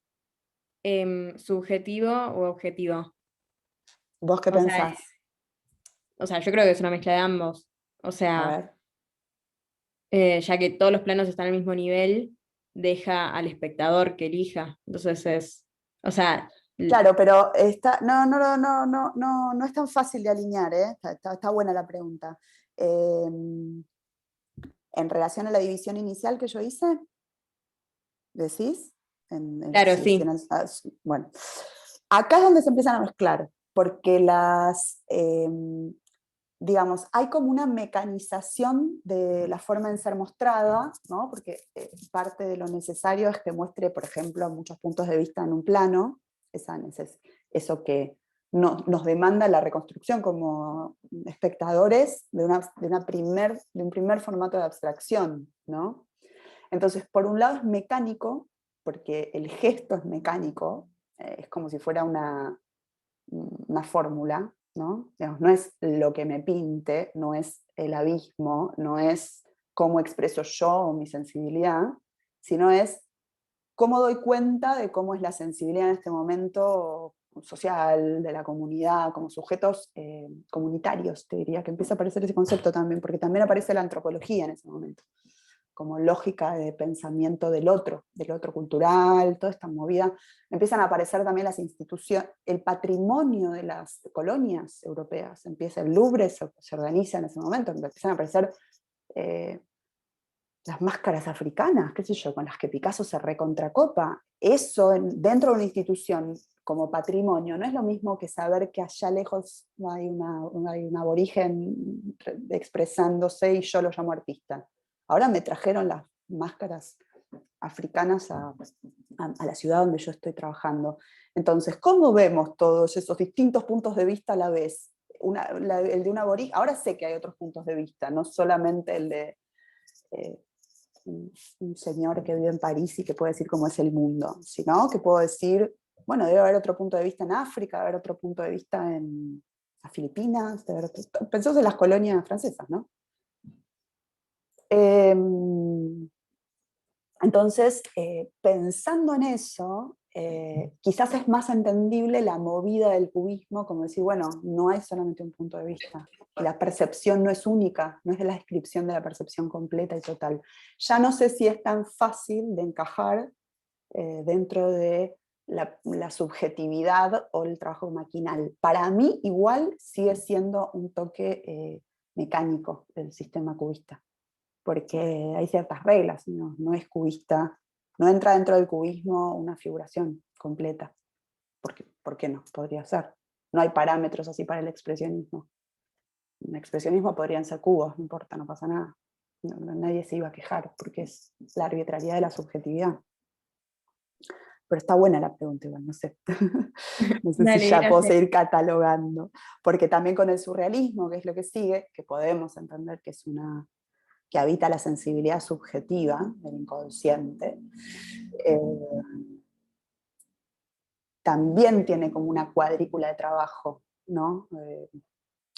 subjetivo o objetivo? ¿Vos qué O sea, pensás? yo creo que es una mezcla de ambos. O A sea, ver. ya que todos los planos están al mismo nivel, deja al espectador que elija. Entonces o sea, Claro, pero no es tan fácil de alinear, ¿eh? Está buena la pregunta. En relación a la división inicial que yo hice, ¿decís? claro, sí. Bueno, acá es donde se empiezan a mezclar, porque digamos, hay como una mecanización de la forma en ser mostrada, ¿no? Porque parte de lo necesario es que muestre, por ejemplo, muchos puntos de vista en un plano, eso que nos demanda la reconstrucción como espectadores de un primer formato de abstracción, ¿no? Entonces, por un lado es mecánico, porque el gesto es mecánico, es como si fuera una fórmula, ¿no? Digamos, no es lo que me pinte, no es el abismo, no es cómo expreso yo mi sensibilidad, sino es cómo doy cuenta de cómo es la sensibilidad en este momento social, de la comunidad, como sujetos comunitarios, te diría, que empieza a aparecer ese concepto también, porque también aparece la antropología en ese momento, como lógica de pensamiento del otro cultural, toda esta movida. Empiezan a aparecer también las instituciones, el patrimonio de las colonias europeas, empieza el Louvre, se organiza en ese momento, empiezan a aparecer las máscaras africanas, qué sé yo, con las que Picasso se recontracopa. Eso dentro de una institución como patrimonio no es lo mismo que saber que allá lejos hay un aborigen expresándose y yo lo llamo artista. Ahora me trajeron las máscaras africanas a la ciudad donde yo estoy trabajando. Entonces, ¿cómo vemos todos esos distintos puntos de vista a la vez? El de un aborigen, ahora sé que hay otros puntos de vista, no solamente el de un señor que vive en París y que puede decir cómo es el mundo, sino que puedo decir, bueno, debe haber otro punto de vista en África, debe haber otro punto de vista en las Filipinas, pensemos en las colonias francesas, ¿no? Entonces, pensando en eso, quizás es más entendible la movida del cubismo, como decir, bueno, no hay solamente un punto de vista, la percepción no es única, no es la descripción de la percepción completa y total. Ya no sé si es tan fácil de encajar dentro de la subjetividad o el trabajo maquinal. Para mí igual sigue siendo un toque mecánico del sistema cubista, porque hay ciertas reglas, no es cubista, no entra dentro del cubismo una figuración completa, ¿por qué no? Podría ser. No hay parámetros así para el expresionismo. En el expresionismo podrían ser cubos, no importa, no pasa nada. Nadie se iba a quejar, porque es la arbitrariedad de la subjetividad. Pero está buena la pregunta igual, no sé. No sé Dale, si ya puedo gracias. seguir catalogando. Porque también con el surrealismo, que es lo que sigue, que podemos entender que es que habita la sensibilidad subjetiva del inconsciente, también tiene como una cuadrícula de trabajo, ¿no?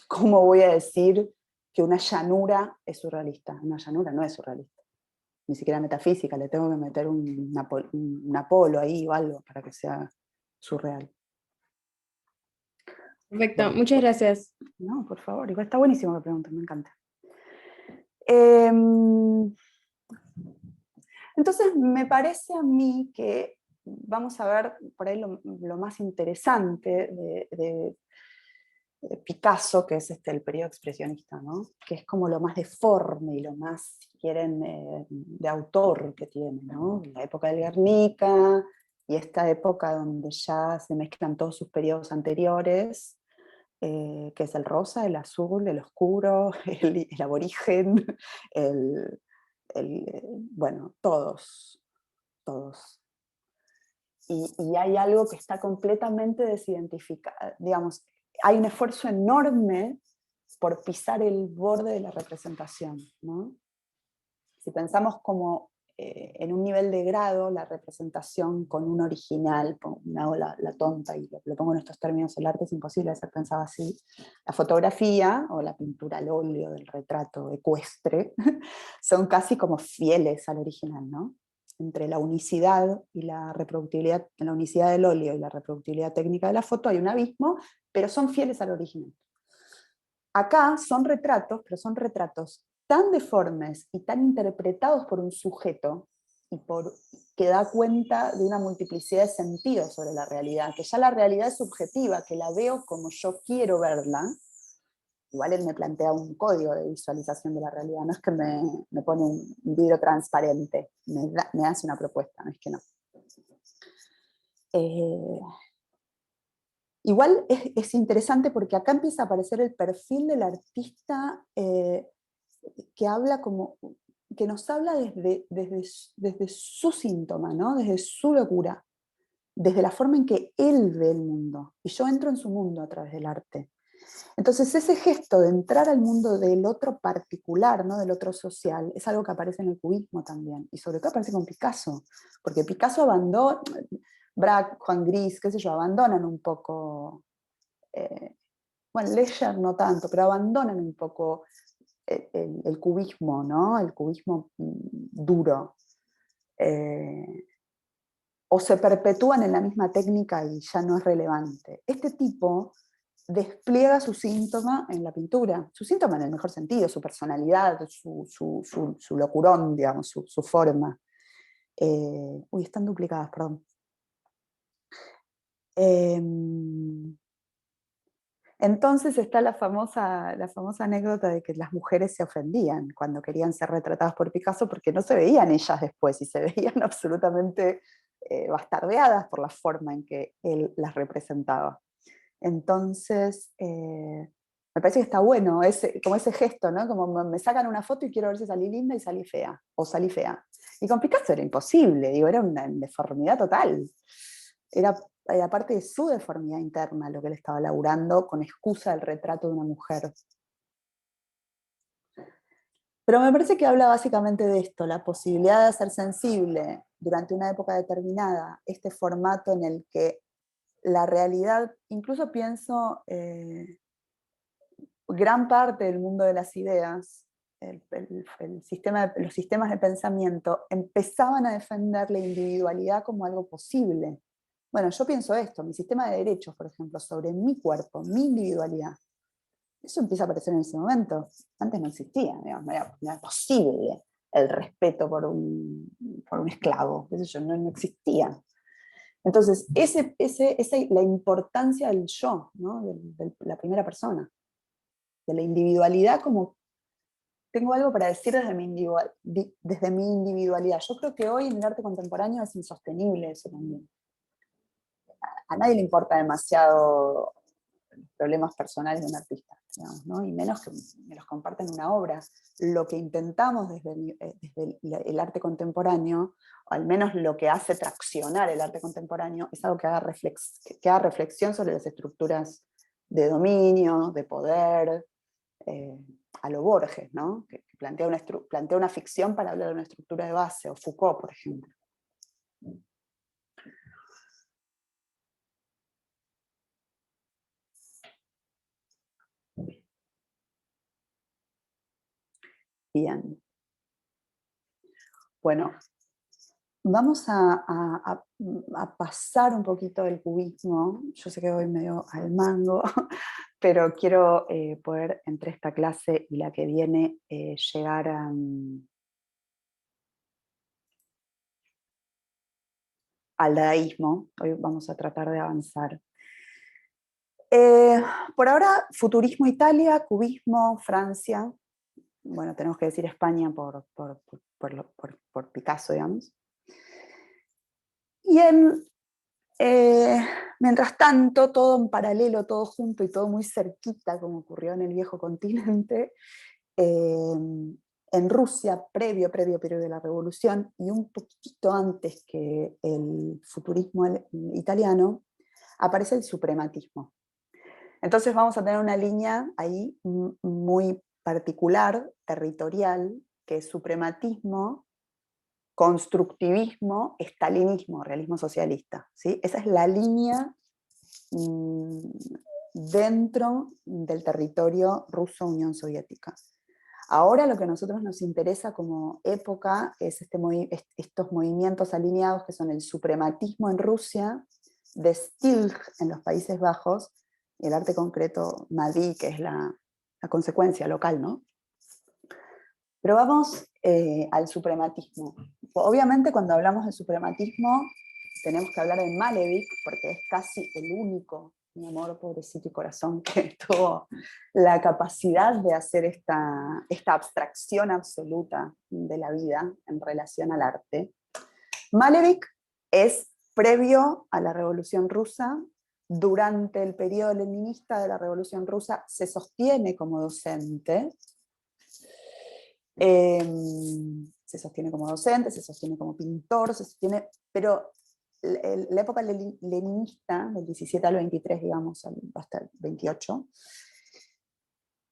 ¿Cómo voy a decir que una llanura es surrealista? Una llanura no es surrealista, ni siquiera metafísica, le tengo que meter un Apolo ahí o algo para que sea surreal. Perfecto, Bueno, muchas gracias. no, por favor, igual está buenísimo la pregunta, me encanta. Entonces, me parece a mí que vamos a ver por ahí lo más interesante de Picasso, que es el periodo expresionista, ¿no? Que es como lo más deforme y lo más, si quieren, de autor que tiene, ¿no? La época del Guernica y esta época donde ya se mezclan todos sus periodos anteriores, que es el rosa, el azul, el oscuro, el aborigen, bueno, todos. Y hay algo que está completamente desidentificado, digamos, hay un esfuerzo enorme por pisar el borde de la representación, ¿no? Si pensamos como en un nivel de grado, la representación con un original, me hago la tonta y lo pongo en estos términos, el arte es imposible de ser pensado así, la fotografía o la pintura al óleo del retrato ecuestre son casi como fieles al original, ¿no? Entre la unicidad y la reproductibilidad, la unicidad del óleo y la reproductibilidad técnica de la foto hay un abismo, pero son fieles al original. Acá son retratos, pero son retratos tan deformes y tan interpretados por un sujeto y que da cuenta de una multiplicidad de sentidos sobre la realidad, que ya la realidad es subjetiva, que la veo como yo quiero verla. Igual él me plantea un código de visualización de la realidad, no es que me pone un vidrio transparente, me hace una propuesta, no es que no. Igual es interesante porque acá empieza a aparecer el perfil del artista que habla como, que nos habla desde su síntoma, ¿no? Desde su locura, desde la forma en que él ve el mundo. Y yo entro en su mundo a través del arte. Entonces ese gesto de entrar al mundo del otro particular, ¿no? Del otro social, es algo que aparece en el cubismo también, y sobre todo aparece con Picasso, porque Picasso abandona, Braque, Juan Gris, qué sé yo, abandonan un poco, bueno, Leyer no tanto, pero abandonan un poco el cubismo, ¿no? El cubismo duro. O se perpetúan en la misma técnica y ya no es relevante. Este tipo despliega su síntoma en la pintura, su síntoma en el mejor sentido, su personalidad, su locurón, digamos, su forma. Uy, están duplicadas, perdón. Entonces está la famosa anécdota de que las mujeres se ofendían cuando querían ser retratadas por Picasso porque no se veían ellas después y se veían absolutamente bastardeadas por la forma en que él las representaba. Entonces, me parece que está bueno, como ese gesto, ¿no? Como me sacan una foto y quiero ver si salí linda y salí fea, o salí fea. Y con Picasso era imposible, digo, era una deformidad total. Era parte de su deformidad interna lo que él estaba laburando con excusa del retrato de una mujer. Pero me parece que habla básicamente de esto, la posibilidad de hacer sensible durante una época determinada este formato en el que la realidad, incluso pienso, gran parte del mundo de las ideas, los sistemas de pensamiento, empezaban a defender la individualidad como algo posible. Bueno, yo pienso esto, mi sistema de derechos, por ejemplo, sobre mi cuerpo, mi individualidad, eso empieza a aparecer en ese momento. Antes no existía, digamos, no era posible el respeto por un esclavo, qué sé yo, no existía. Entonces, la importancia del yo, ¿no? de la primera persona, de la individualidad como tengo algo para decir desde mi individualidad. Yo creo que hoy en el arte contemporáneo es insostenible eso también. A nadie le importa demasiado los problemas personales de un artista, digamos, ¿no? Y menos que me los comparten en una obra. Lo que intentamos desde el arte contemporáneo, o al menos lo que hace traccionar el arte contemporáneo, es algo que haga reflexión sobre las estructuras de dominio, de poder, a lo Borges, ¿no? que plantea una ficción para hablar de una estructura de base, o Foucault, por ejemplo. Bien. Bueno, vamos a pasar un poquito del cubismo. Yo sé que voy medio al mango, pero quiero poder, entre esta clase y la que viene, llegar al dadaísmo. Hoy vamos a tratar de avanzar. Por ahora, futurismo Italia, cubismo Francia. Bueno, tenemos que decir España por Picasso, digamos. Y mientras tanto, todo en paralelo, todo junto y todo muy cerquita, como ocurrió en el viejo continente, en Rusia, previo de la revolución, y un poquito antes que el futurismo italiano, aparece el suprematismo. Entonces vamos a tener una línea ahí muy particular, territorial, que es suprematismo, constructivismo, estalinismo, realismo socialista. ¿Sí? Esa es la línea dentro del territorio ruso-Unión Soviética. Ahora lo que a nosotros nos interesa como época es estos movimientos alineados que son el suprematismo en Rusia, de Stilg en los Países Bajos, y el arte concreto Madí, que es la consecuencia local, ¿no? Pero vamos al suprematismo. Obviamente cuando hablamos de suprematismo tenemos que hablar de Malevich, porque es casi el único, mi amor, pobrecito y corazón, que tuvo la capacidad de hacer esta abstracción absoluta de la vida en relación al arte. Malevich es previo a la Revolución Rusa, durante el periodo leninista de la Revolución Rusa se sostiene como docente. Se sostiene como docente, se sostiene como pintor, se sostiene, pero la época leninista, del 17 al 23, digamos, hasta el 28,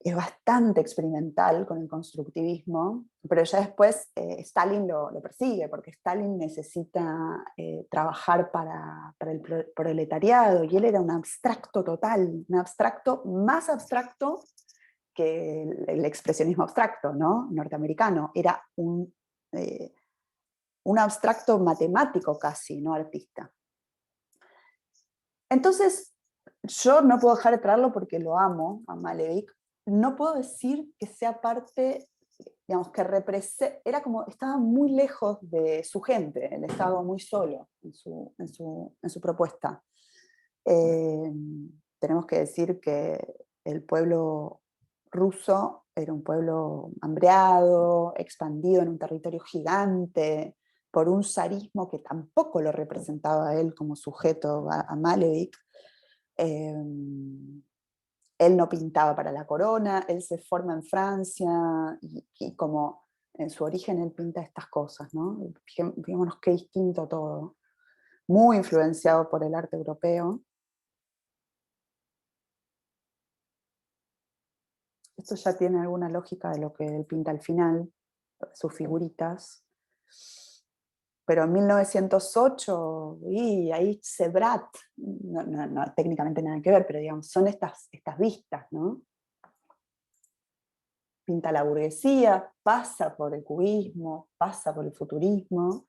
es bastante experimental con el constructivismo, pero ya después Stalin lo persigue, porque Stalin necesita trabajar para el proletariado, y él era un abstracto total, un abstracto más abstracto que el expresionismo abstracto, ¿no? Norteamericano. Era un abstracto matemático casi, no artista. Entonces, yo no puedo dejar de traerlo porque lo amo, a Malevich. No puedo decir que sea parte, digamos, que era como, estaba muy lejos de su gente, él estaba muy solo en su propuesta. Tenemos que decir que el pueblo ruso era un pueblo hambreado, expandido en un territorio gigante, por un zarismo que tampoco lo representaba a él como sujeto, a Malevich. Él no pintaba para la corona, él se forma en Francia, y como en su origen él pinta estas cosas, ¿no? Fijémonos qué distinto todo. Muy influenciado por el arte europeo. Esto ya tiene alguna lógica de lo que él pinta al final, sus figuritas. Pero en 1908, y ahí Sebrat, no, técnicamente nada que ver, pero digamos, son estas vistas, ¿no? Pinta la burguesía, pasa por el cubismo, pasa por el futurismo.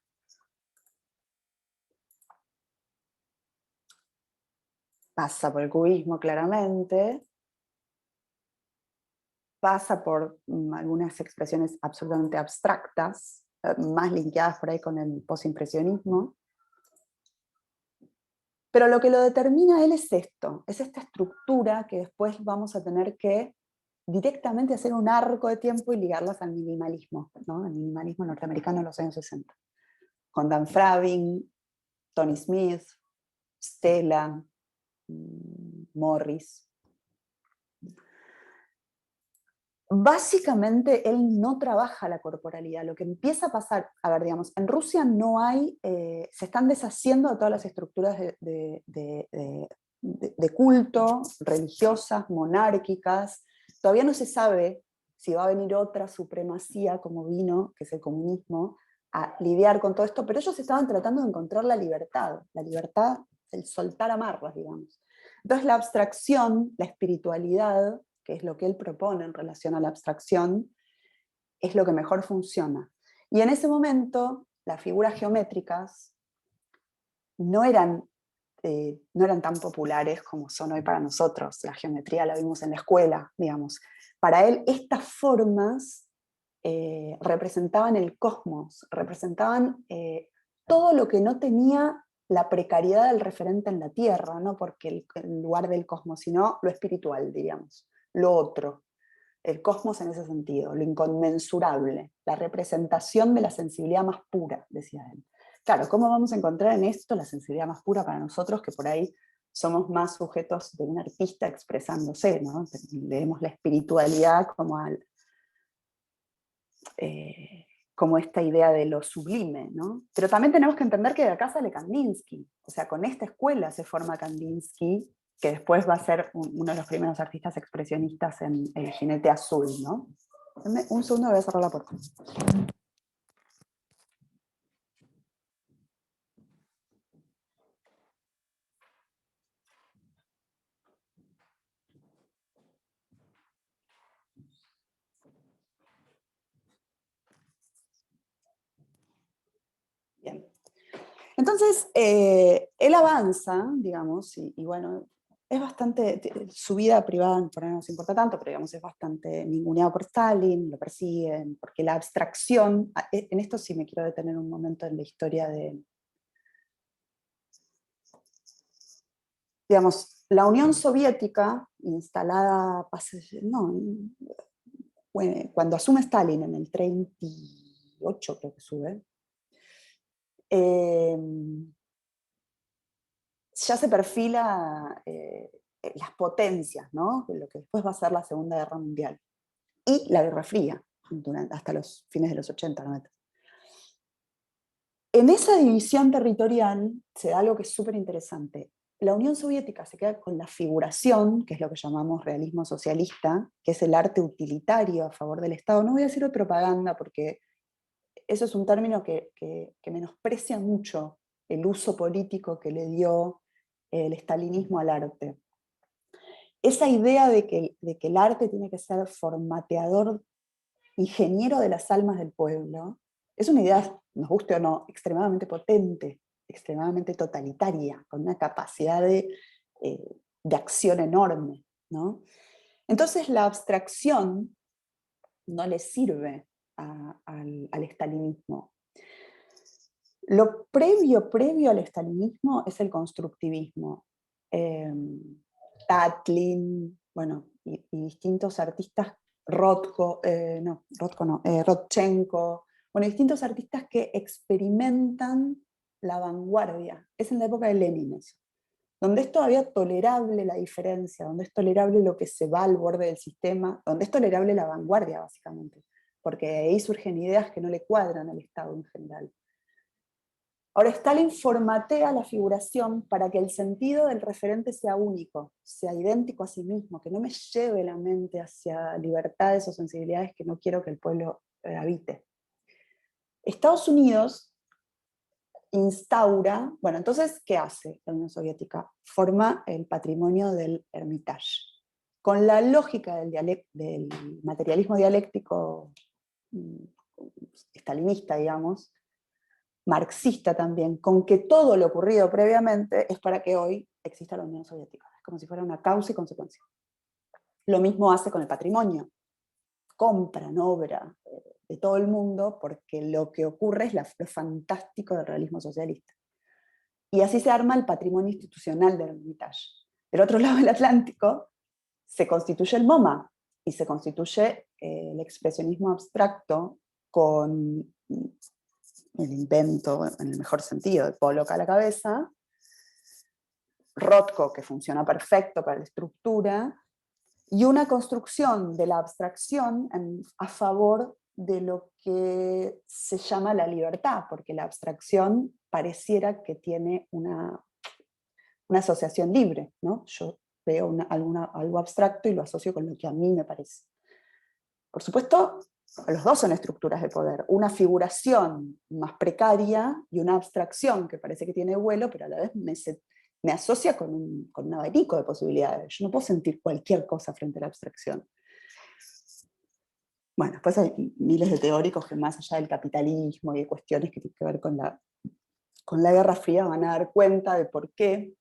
Pasa por el cubismo claramente. Pasa por algunas expresiones absolutamente abstractas, más linkeadas por ahí con el postimpresionismo. Pero lo que lo determina a él es esto, es esta estructura que después vamos a tener que directamente hacer un arco de tiempo y ligarlas al minimalismo, ¿no? Al minimalismo norteamericano en los años 60. Con Dan Fravin, Tony Smith, Stella, Morris. Básicamente él no trabaja la corporalidad. Lo que empieza a pasar, a ver, digamos, en Rusia no hay, se están deshaciendo de todas las estructuras de culto, religiosas, monárquicas. Todavía no se sabe si va a venir otra supremacía como vino, que es el comunismo, a lidiar con todo esto, pero ellos estaban tratando de encontrar la libertad, el soltar amarras, digamos. Entonces la abstracción, la espiritualidad, que es lo que él propone en relación a la abstracción, es lo que mejor funciona. Y en ese momento, las figuras geométricas no eran tan populares como son hoy para nosotros. La geometría la vimos en la escuela, digamos. Para él, estas formas representaban el cosmos, representaban todo lo que no tenía la precariedad del referente en la Tierra, no porque el lugar del cosmos, sino lo espiritual, diríamos. Lo otro, el cosmos en ese sentido, lo inconmensurable, la representación de la sensibilidad más pura, decía él. Claro, ¿cómo vamos a encontrar en esto la sensibilidad más pura para nosotros, que por ahí somos más sujetos de un artista expresándose, ¿no? Leemos la espiritualidad como esta idea de lo sublime, ¿no? Pero también tenemos que entender que de acá sale Kandinsky, o sea, con esta escuela se forma Kandinsky, que después va a ser uno de los primeros artistas expresionistas en El jinete azul, ¿no? Dame un segundo, voy a cerrar la puerta. Bien. Entonces, él avanza, digamos, y bueno, es bastante, su vida privada por ahí no se importa tanto, pero digamos es bastante ninguneado por Stalin, lo persiguen, porque la abstracción, en esto sí me quiero detener un momento en la historia de, digamos, la Unión Soviética, instalada, bueno, cuando asume Stalin en el 38 creo que sube, ya se perfila las potencias, ¿no? Lo que después va a ser la Segunda Guerra Mundial. Y la Guerra Fría, hasta los fines de los 80, ¿no? En esa división territorial se da algo que es súper interesante. La Unión Soviética se queda con la figuración, que es lo que llamamos realismo socialista, que es el arte utilitario a favor del Estado. No voy a decir de propaganda, porque eso es un término que menosprecia mucho el uso político que le dio el estalinismo al arte. Esa idea de que el arte tiene que ser formateador, ingeniero de las almas del pueblo, es una idea, nos guste o no, extremadamente potente, extremadamente totalitaria, con una capacidad de acción enorme, ¿no? Entonces la abstracción no le sirve al estalinismo. Lo previo al estalinismo es el constructivismo. Tatlin, bueno, y distintos artistas, Rodchenko, bueno, distintos artistas que experimentan la vanguardia. Es en la época de Lenin eso, donde es todavía tolerable la diferencia, donde es tolerable lo que se va al borde del sistema, donde es tolerable la vanguardia, básicamente, porque ahí surgen ideas que no le cuadran al Estado en general. Ahora, Stalin formatea la figuración para que el sentido del referente sea único, sea idéntico a sí mismo, que no me lleve la mente hacia libertades o sensibilidades que no quiero que el pueblo habite. Estados Unidos instaura, bueno, entonces, ¿qué hace la Unión Soviética? Forma el patrimonio del Hermitage. Con la lógica del materialismo dialéctico stalinista, digamos, marxista también, con que todo lo ocurrido previamente es para que hoy exista la Unión Soviética. Es como si fuera una causa y consecuencia. Lo mismo hace con el patrimonio. Compran obra de todo el mundo porque lo que ocurre es lo fantástico del realismo socialista. Y así se arma el patrimonio institucional del Hermitage. Del otro lado del Atlántico se constituye el MoMA y se constituye el expresionismo abstracto con el invento, en el mejor sentido, de Pollock a la cabeza, Rothko, que funciona perfecto para la estructura, y una construcción de la abstracción a favor de lo que se llama la libertad, porque la abstracción pareciera que tiene una asociación libre, ¿no? Yo veo algo abstracto y lo asocio con lo que a mí me parece. Por supuesto, los dos son estructuras de poder, una figuración más precaria y una abstracción que parece que tiene vuelo, pero a la vez me asocia con un abanico de posibilidades. Yo no puedo sentir cualquier cosa frente a la abstracción. Bueno, después hay miles de teóricos que más allá del capitalismo y de cuestiones que tienen que ver con la Guerra Fría van a dar cuenta de por qué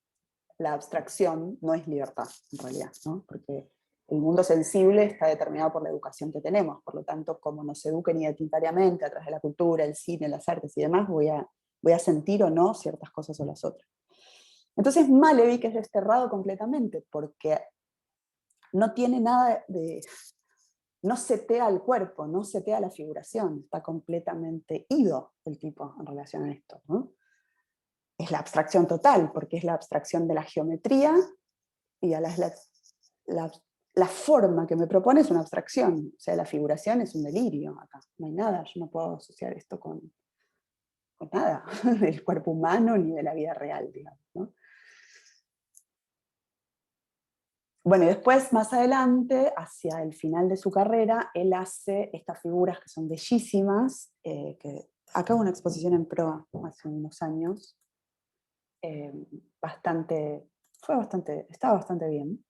la abstracción no es libertad, en realidad, ¿no? Porque el mundo sensible está determinado por la educación que tenemos, por lo tanto, como nos eduquen identitariamente a través de la cultura, el cine, las artes y demás, voy a sentir o no ciertas cosas o las otras. Entonces Malevich es desterrado completamente, porque no tiene nada de... no setea el cuerpo, no setea la figuración, está completamente ido el tipo en relación a esto, ¿no? Es la abstracción total, porque es la abstracción de la geometría y a la forma que me propone es una abstracción, o sea, la figuración es un delirio acá, no hay nada, yo no puedo asociar esto con nada, del cuerpo humano ni de la vida real, digamos, ¿no? Bueno, y después, más adelante, hacia el final de su carrera, él hace estas figuras que son bellísimas, que acá hubo una exposición en Proa hace unos años, estaba bastante bien,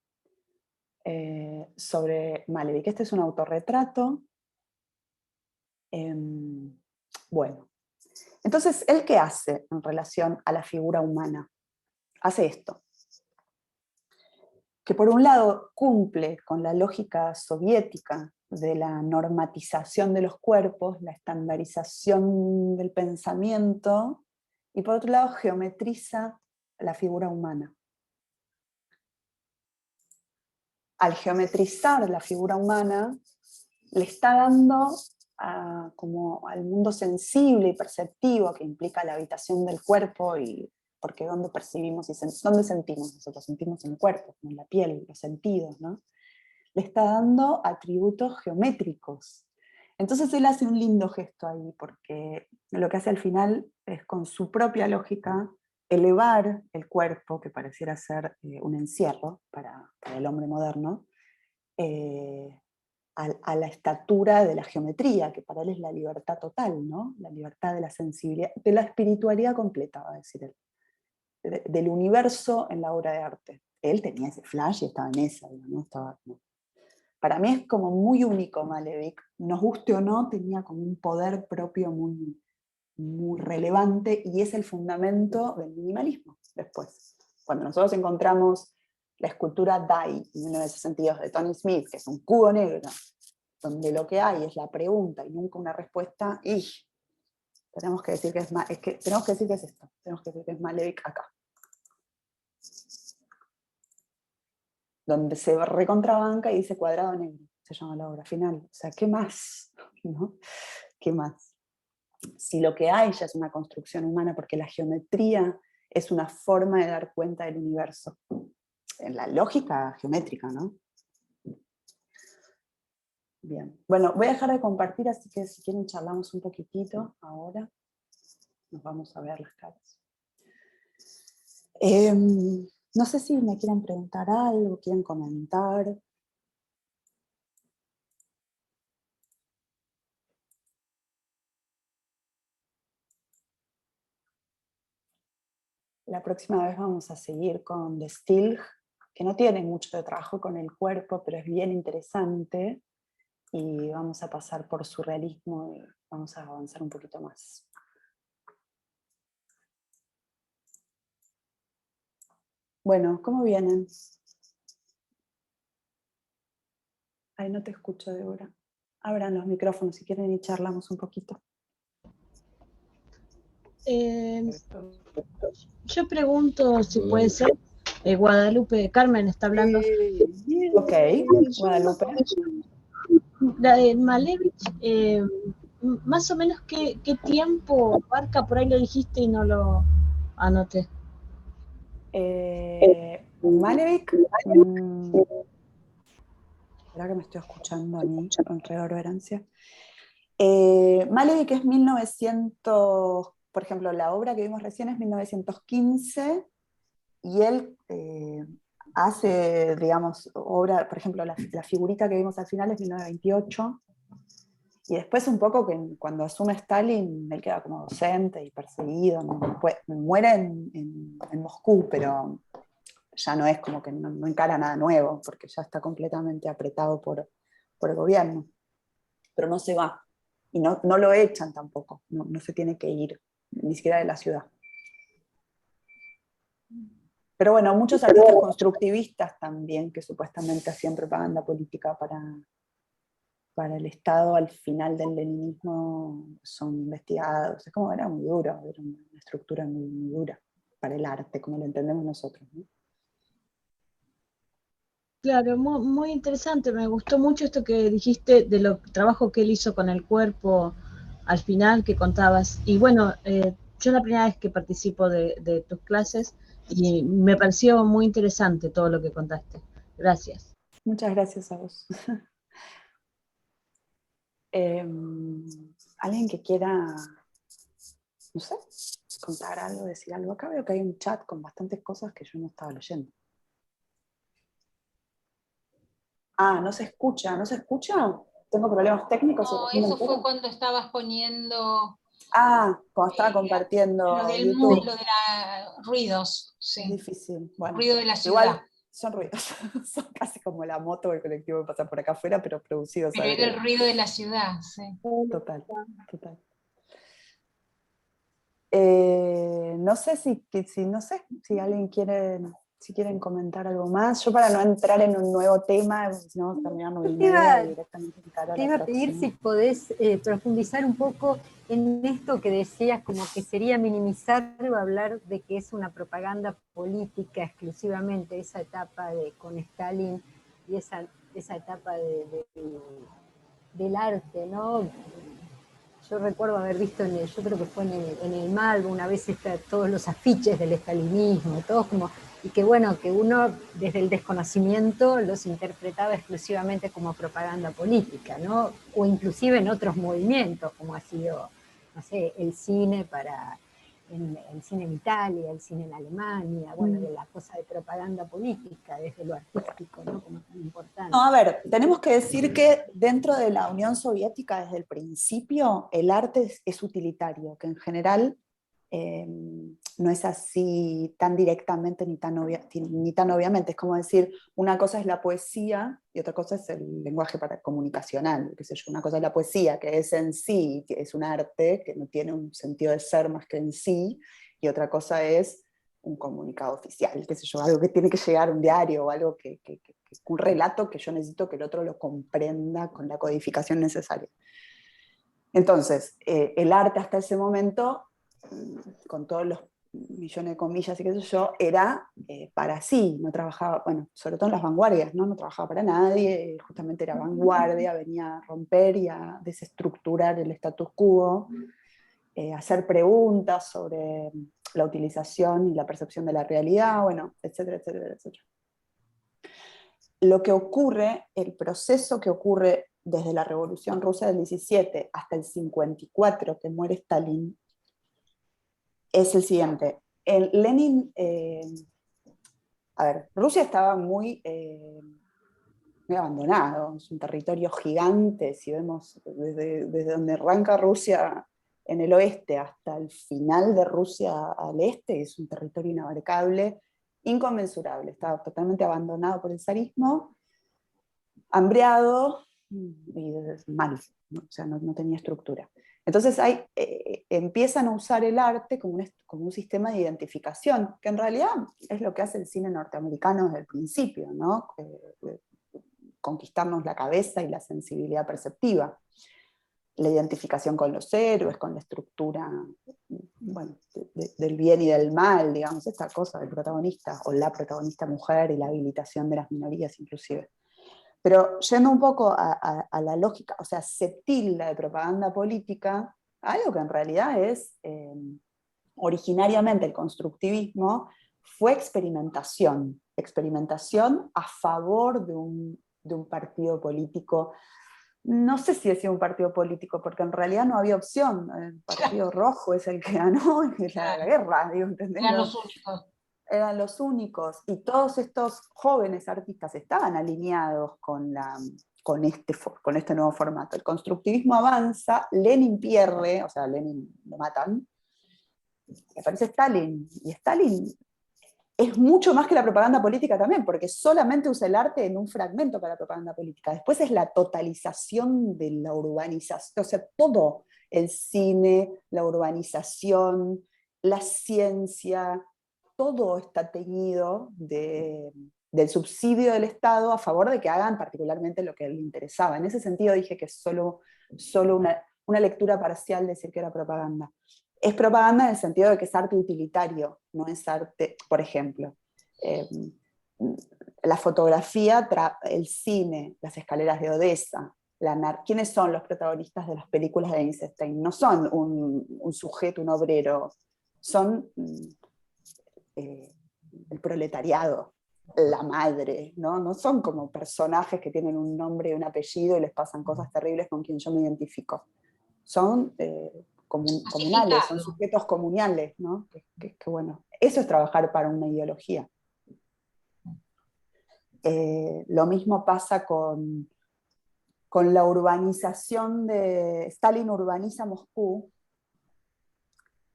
sobre Malevich. Este es un autorretrato. Bueno, entonces, ¿él qué hace en relación a la figura humana? Hace esto, que por un lado cumple con la lógica soviética de la normatización de los cuerpos, la estandarización del pensamiento, y por otro lado geometriza la figura humana. Al geometrizar la figura humana, le está dando como al mundo sensible y perceptivo que implica la habitación del cuerpo y porque ¿dónde percibimos y dónde sentimos nosotros? Sentimos en el cuerpo, en la piel, los sentidos, ¿no? Le está dando atributos geométricos. Entonces él hace un lindo gesto ahí, porque lo que hace al final es con su propia lógica elevar el cuerpo, que pareciera ser un encierro para el hombre moderno, a la estatura de la geometría, que para él es la libertad total, ¿no? La libertad de la sensibilidad, de la espiritualidad completa, va a decir él, del universo en la obra de arte. Él tenía ese flash y estaba en esa, ¿no? No. Para mí es como muy único Malevich, nos guste o no, tenía como un poder propio muy, muy relevante, y es el fundamento del minimalismo después. Cuando nosotros encontramos la escultura Die, en 1962, de Tony Smith, que es un cubo negro, donde lo que hay es la pregunta y nunca una respuesta, y tenemos que decir que es tenemos que decir que es esto, tenemos que decir que es Malevich acá. Donde se recontrabanca y dice cuadrado negro, se llama la obra final. O sea, ¿qué más? ¿No? ¿Qué más? Si lo que hay ya es una construcción humana, porque la geometría es una forma de dar cuenta del universo, en la lógica geométrica, ¿no? Bien, bueno, voy a dejar de compartir, así que si quieren charlamos un poquitito ahora. Nos vamos a ver las caras. No sé si me quieren preguntar algo, quieren comentar. La próxima vez vamos a seguir con The Stilg, que no tiene mucho de trabajo con el cuerpo, pero es bien interesante, y vamos a pasar por surrealismo y vamos a avanzar un poquito más. Bueno, ¿cómo vienen? Ay, no te escucho, Débora. Abran los micrófonos si quieren y charlamos un poquito. Yo pregunto si puede ser, Guadalupe Carmen está hablando. Bien. Ok, Guadalupe. La de Malevich, más o menos qué tiempo abarca, por ahí lo dijiste y no lo anoté. Malevich, ¿verdad que me estoy escuchando a mí con reverberancia? Malevich es 1900, por ejemplo, la obra que vimos recién es 1915, y él hace, digamos, obra, por ejemplo, la figurita que vimos al final es 1928, y después un poco que cuando asume Stalin, él queda como docente y perseguido, muere en Moscú, pero ya no es como que no encara nada nuevo, porque ya está completamente apretado por el gobierno, pero no se va, y no lo echan tampoco, no se tiene que ir, ni siquiera de la ciudad. Pero bueno, muchos artistas constructivistas también, que supuestamente hacían propaganda política para el Estado al final del leninismo, son investigados. Es como, era muy duro, era una estructura muy, muy dura para el arte, como lo entendemos nosotros, ¿no? Claro, muy, muy interesante, me gustó mucho esto que dijiste de lo trabajo que él hizo con el cuerpo al final que contabas. Y bueno, yo la primera vez que participo de tus clases y me pareció muy interesante todo lo que contaste. Gracias. Muchas gracias a vos. ¿Alguien que quiera, no sé, contar algo, decir algo? Acá veo que hay un chat con bastantes cosas que yo no estaba leyendo. Ah, ¿no se escucha? ¿No se escucha? ¿Tengo problemas técnicos? No, eso fue cuando estabas poniendo Cuando estaba compartiendo lo de YouTube. ruidos, sí. Es difícil. Bueno, ruido de la ciudad. igual son ruidos. Son casi como la moto o el colectivo que pasa por acá afuera, pero producidos. Pero era el ruido de la ciudad, sí. Total, total. No sé si alguien quiere, si quieren comentar algo más. Yo, para no entrar en un nuevo tema, si no terminar 9:30 directamente Te iba a pedir si podés profundizar un poco en esto que decías, como que sería minimizar o hablar de que es una propaganda política exclusivamente, esa etapa con Stalin y esa etapa del arte, ¿no? Yo recuerdo haber visto, yo creo que fue en el Malvo, una vez todos los afiches del estalinismo, todos como, y que bueno, que uno desde el desconocimiento los interpretaba exclusivamente como propaganda política, ¿no? O inclusive en otros movimientos, como ha sido, no sé, el cine el cine en Italia, el cine en Alemania, bueno, de la cosa de propaganda política, desde lo artístico, ¿no? Como tan importante. No, a ver, tenemos que decir que dentro de la Unión Soviética, desde el principio, el arte es utilitario, que en general no es así tan directamente ni tan obviamente. Es como decir, una cosa es la poesía y otra cosa es el lenguaje comunicacional. Qué sé yo, una cosa es la poesía, que es en sí, que es un arte, que no tiene un sentido de ser más que en sí, y otra cosa es un comunicado oficial, qué sé yo, algo que tiene que llegar a un diario, o algo un relato que yo necesito que el otro lo comprenda con la codificación necesaria. Entonces, el arte hasta ese momento, con todos los millones de comillas y qué sé yo, era para sí, no trabajaba, bueno, sobre todo en las vanguardias, no trabajaba para nadie, justamente era vanguardia, venía a romper y a desestructurar el status quo, hacer preguntas sobre la utilización y la percepción de la realidad, bueno, etcétera, etcétera, etcétera. Lo que ocurre, el proceso que ocurre desde la Revolución Rusa del 17 hasta el 54, que muere Stalin, es el siguiente. Lenin, a ver, Rusia estaba muy abandonado, es un territorio gigante, si vemos desde donde arranca Rusia en el oeste hasta el final de Rusia al este, es un territorio inabarcable, inconmensurable, estaba totalmente abandonado por el zarismo, hambreado y mal, ¿no? O sea, no tenía estructura. Entonces empiezan a usar el arte como un sistema de identificación, que en realidad es lo que hace el cine norteamericano desde el principio, ¿no? Conquistarnos la cabeza y la sensibilidad perceptiva. La identificación con los héroes, con la estructura, bueno, del bien y del mal, digamos, esta cosa del protagonista, o la protagonista mujer y la habilitación de las minorías inclusive. Pero yendo un poco a la lógica, o sea, se tilda de propaganda política, algo que en realidad es, originariamente el constructivismo, fue experimentación a favor de un partido político. No sé si decía un partido político, porque en realidad no había opción. El Partido Rojo es el que ganó la guerra, digo, ¿entendés? Eran los únicos. Eran los únicos, y todos estos jóvenes artistas estaban alineados con este nuevo formato. El constructivismo avanza, Lenin pierde, o sea, Lenin lo matan, y aparece Stalin, y Stalin es mucho más que la propaganda política también, porque solamente usa el arte en un fragmento para la propaganda política. Después es la totalización de la urbanización, o sea, todo, el cine, la urbanización, la ciencia, todo está teñido del subsidio del Estado a favor de que hagan particularmente lo que a él le interesaba. En ese sentido dije que es solo una lectura parcial de decir que era propaganda. Es propaganda en el sentido de que es arte utilitario, no es arte, por ejemplo, la fotografía, el cine, las escaleras de Odessa, ¿quiénes son los protagonistas de las películas de Eisenstein? No son un sujeto, un obrero, son el proletariado, la madre, ¿no? No son como personajes que tienen un nombre y un apellido y les pasan cosas terribles con quien yo me identifico. Son comunales, son sujetos comunales, ¿no? Que bueno, eso es trabajar para una ideología. Lo mismo pasa con la urbanización de... Stalin urbaniza Moscú.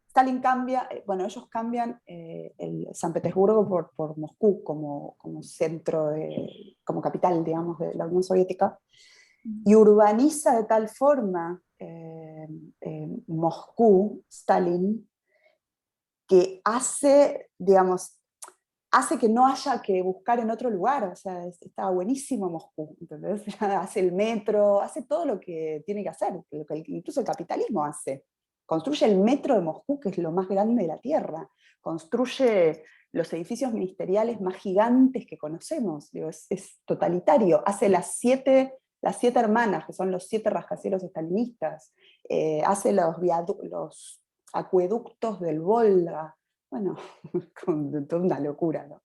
Stalin cambia, bueno, ellos cambian San Petersburgo por Moscú como centro, como capital, digamos, de la Unión Soviética, y urbaniza de tal forma Moscú, Stalin, que hace que no haya que buscar en otro lugar, o sea, está buenísimo Moscú, ¿entendés? Hace el metro, hace todo lo que tiene que hacer, lo que incluso el capitalismo hace. Construye el metro de Moscú, que es lo más grande de la Tierra, construye los edificios ministeriales más gigantes que conocemos, digo, es totalitario, hace las 7 las 7 hermanas, que son los 7 rascacielos estalinistas, hace los acueductos del Volga, bueno, con toda una locura, ¿no?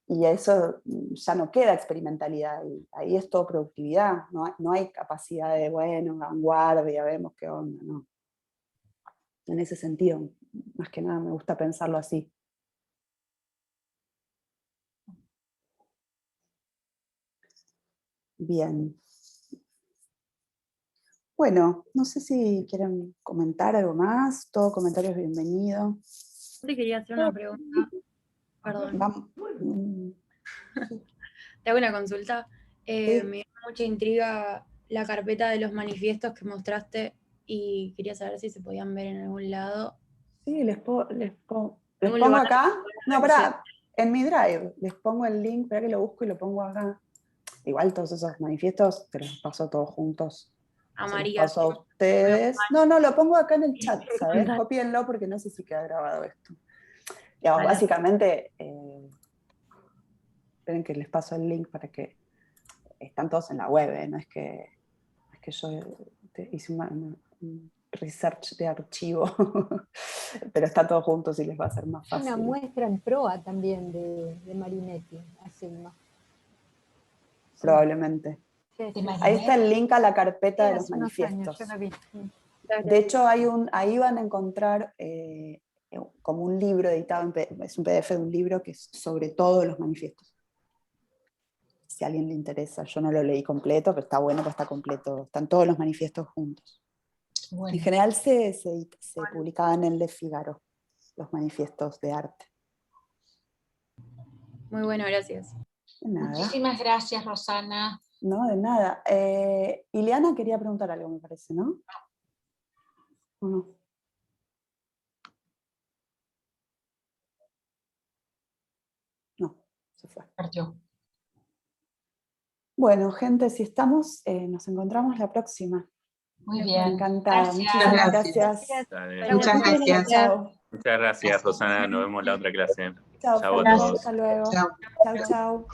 Y eso ya no queda experimentalidad, ahí es todo productividad, no hay capacidad de, bueno, vanguardia, vemos qué onda, no. En ese sentido, más que nada me gusta pensarlo así. Bien. Bueno, no sé si quieren comentar algo más, todo comentario es bienvenido. Te quería hacer una pregunta. Perdón. Vamos. Te hago una consulta. Sí. Me dio mucha intriga la carpeta de los manifiestos que mostraste y quería saber si se podían ver en algún lado. Sí, les pongo lugar acá. No, que pará, en mi drive les pongo el link, espera que lo busco y lo pongo acá. Igual todos esos manifiestos te los paso todos juntos. A Se los María. paso a ustedes. No, lo pongo acá en el chat, ¿sabes? Cópienlo porque no sé si queda grabado esto. Digamos, Vale. básicamente, esperen que les paso el link para que están todos en la web, no es que yo hice un research de archivo, pero está todo junto y les va a ser más fácil. Una muestra en proa también de Marinetti, hace unos... Probablemente. Sí, De sí. Marinetti. Ahí está el link a la carpeta de los Hace unos años, manifiestos. yo la vi. De hecho, ahí van a encontrar como un libro editado, es un PDF de un libro que es sobre todos los manifiestos. Si a alguien le interesa, yo no lo leí completo, pero está bueno que está completo, están todos los manifiestos juntos. Bueno, En general se publicaban en Le Figaro, los manifiestos de arte. Muy bueno, gracias. De nada. muchísimas gracias, Rosana. No, de nada. Ileana quería preguntar algo, me parece, ¿no? ¿O no? No, se fue. Partió. Bueno, gente, si estamos, nos encontramos la próxima. Muy Me bien. encanta. Gracias. Muchísimas gracias. Dale. Muchas gracias. Chao. Muchas gracias, Rosana. Nos vemos en la otra clase. Chao, Chau a Fernando, todos. hasta luego. Chao. Chao, chao.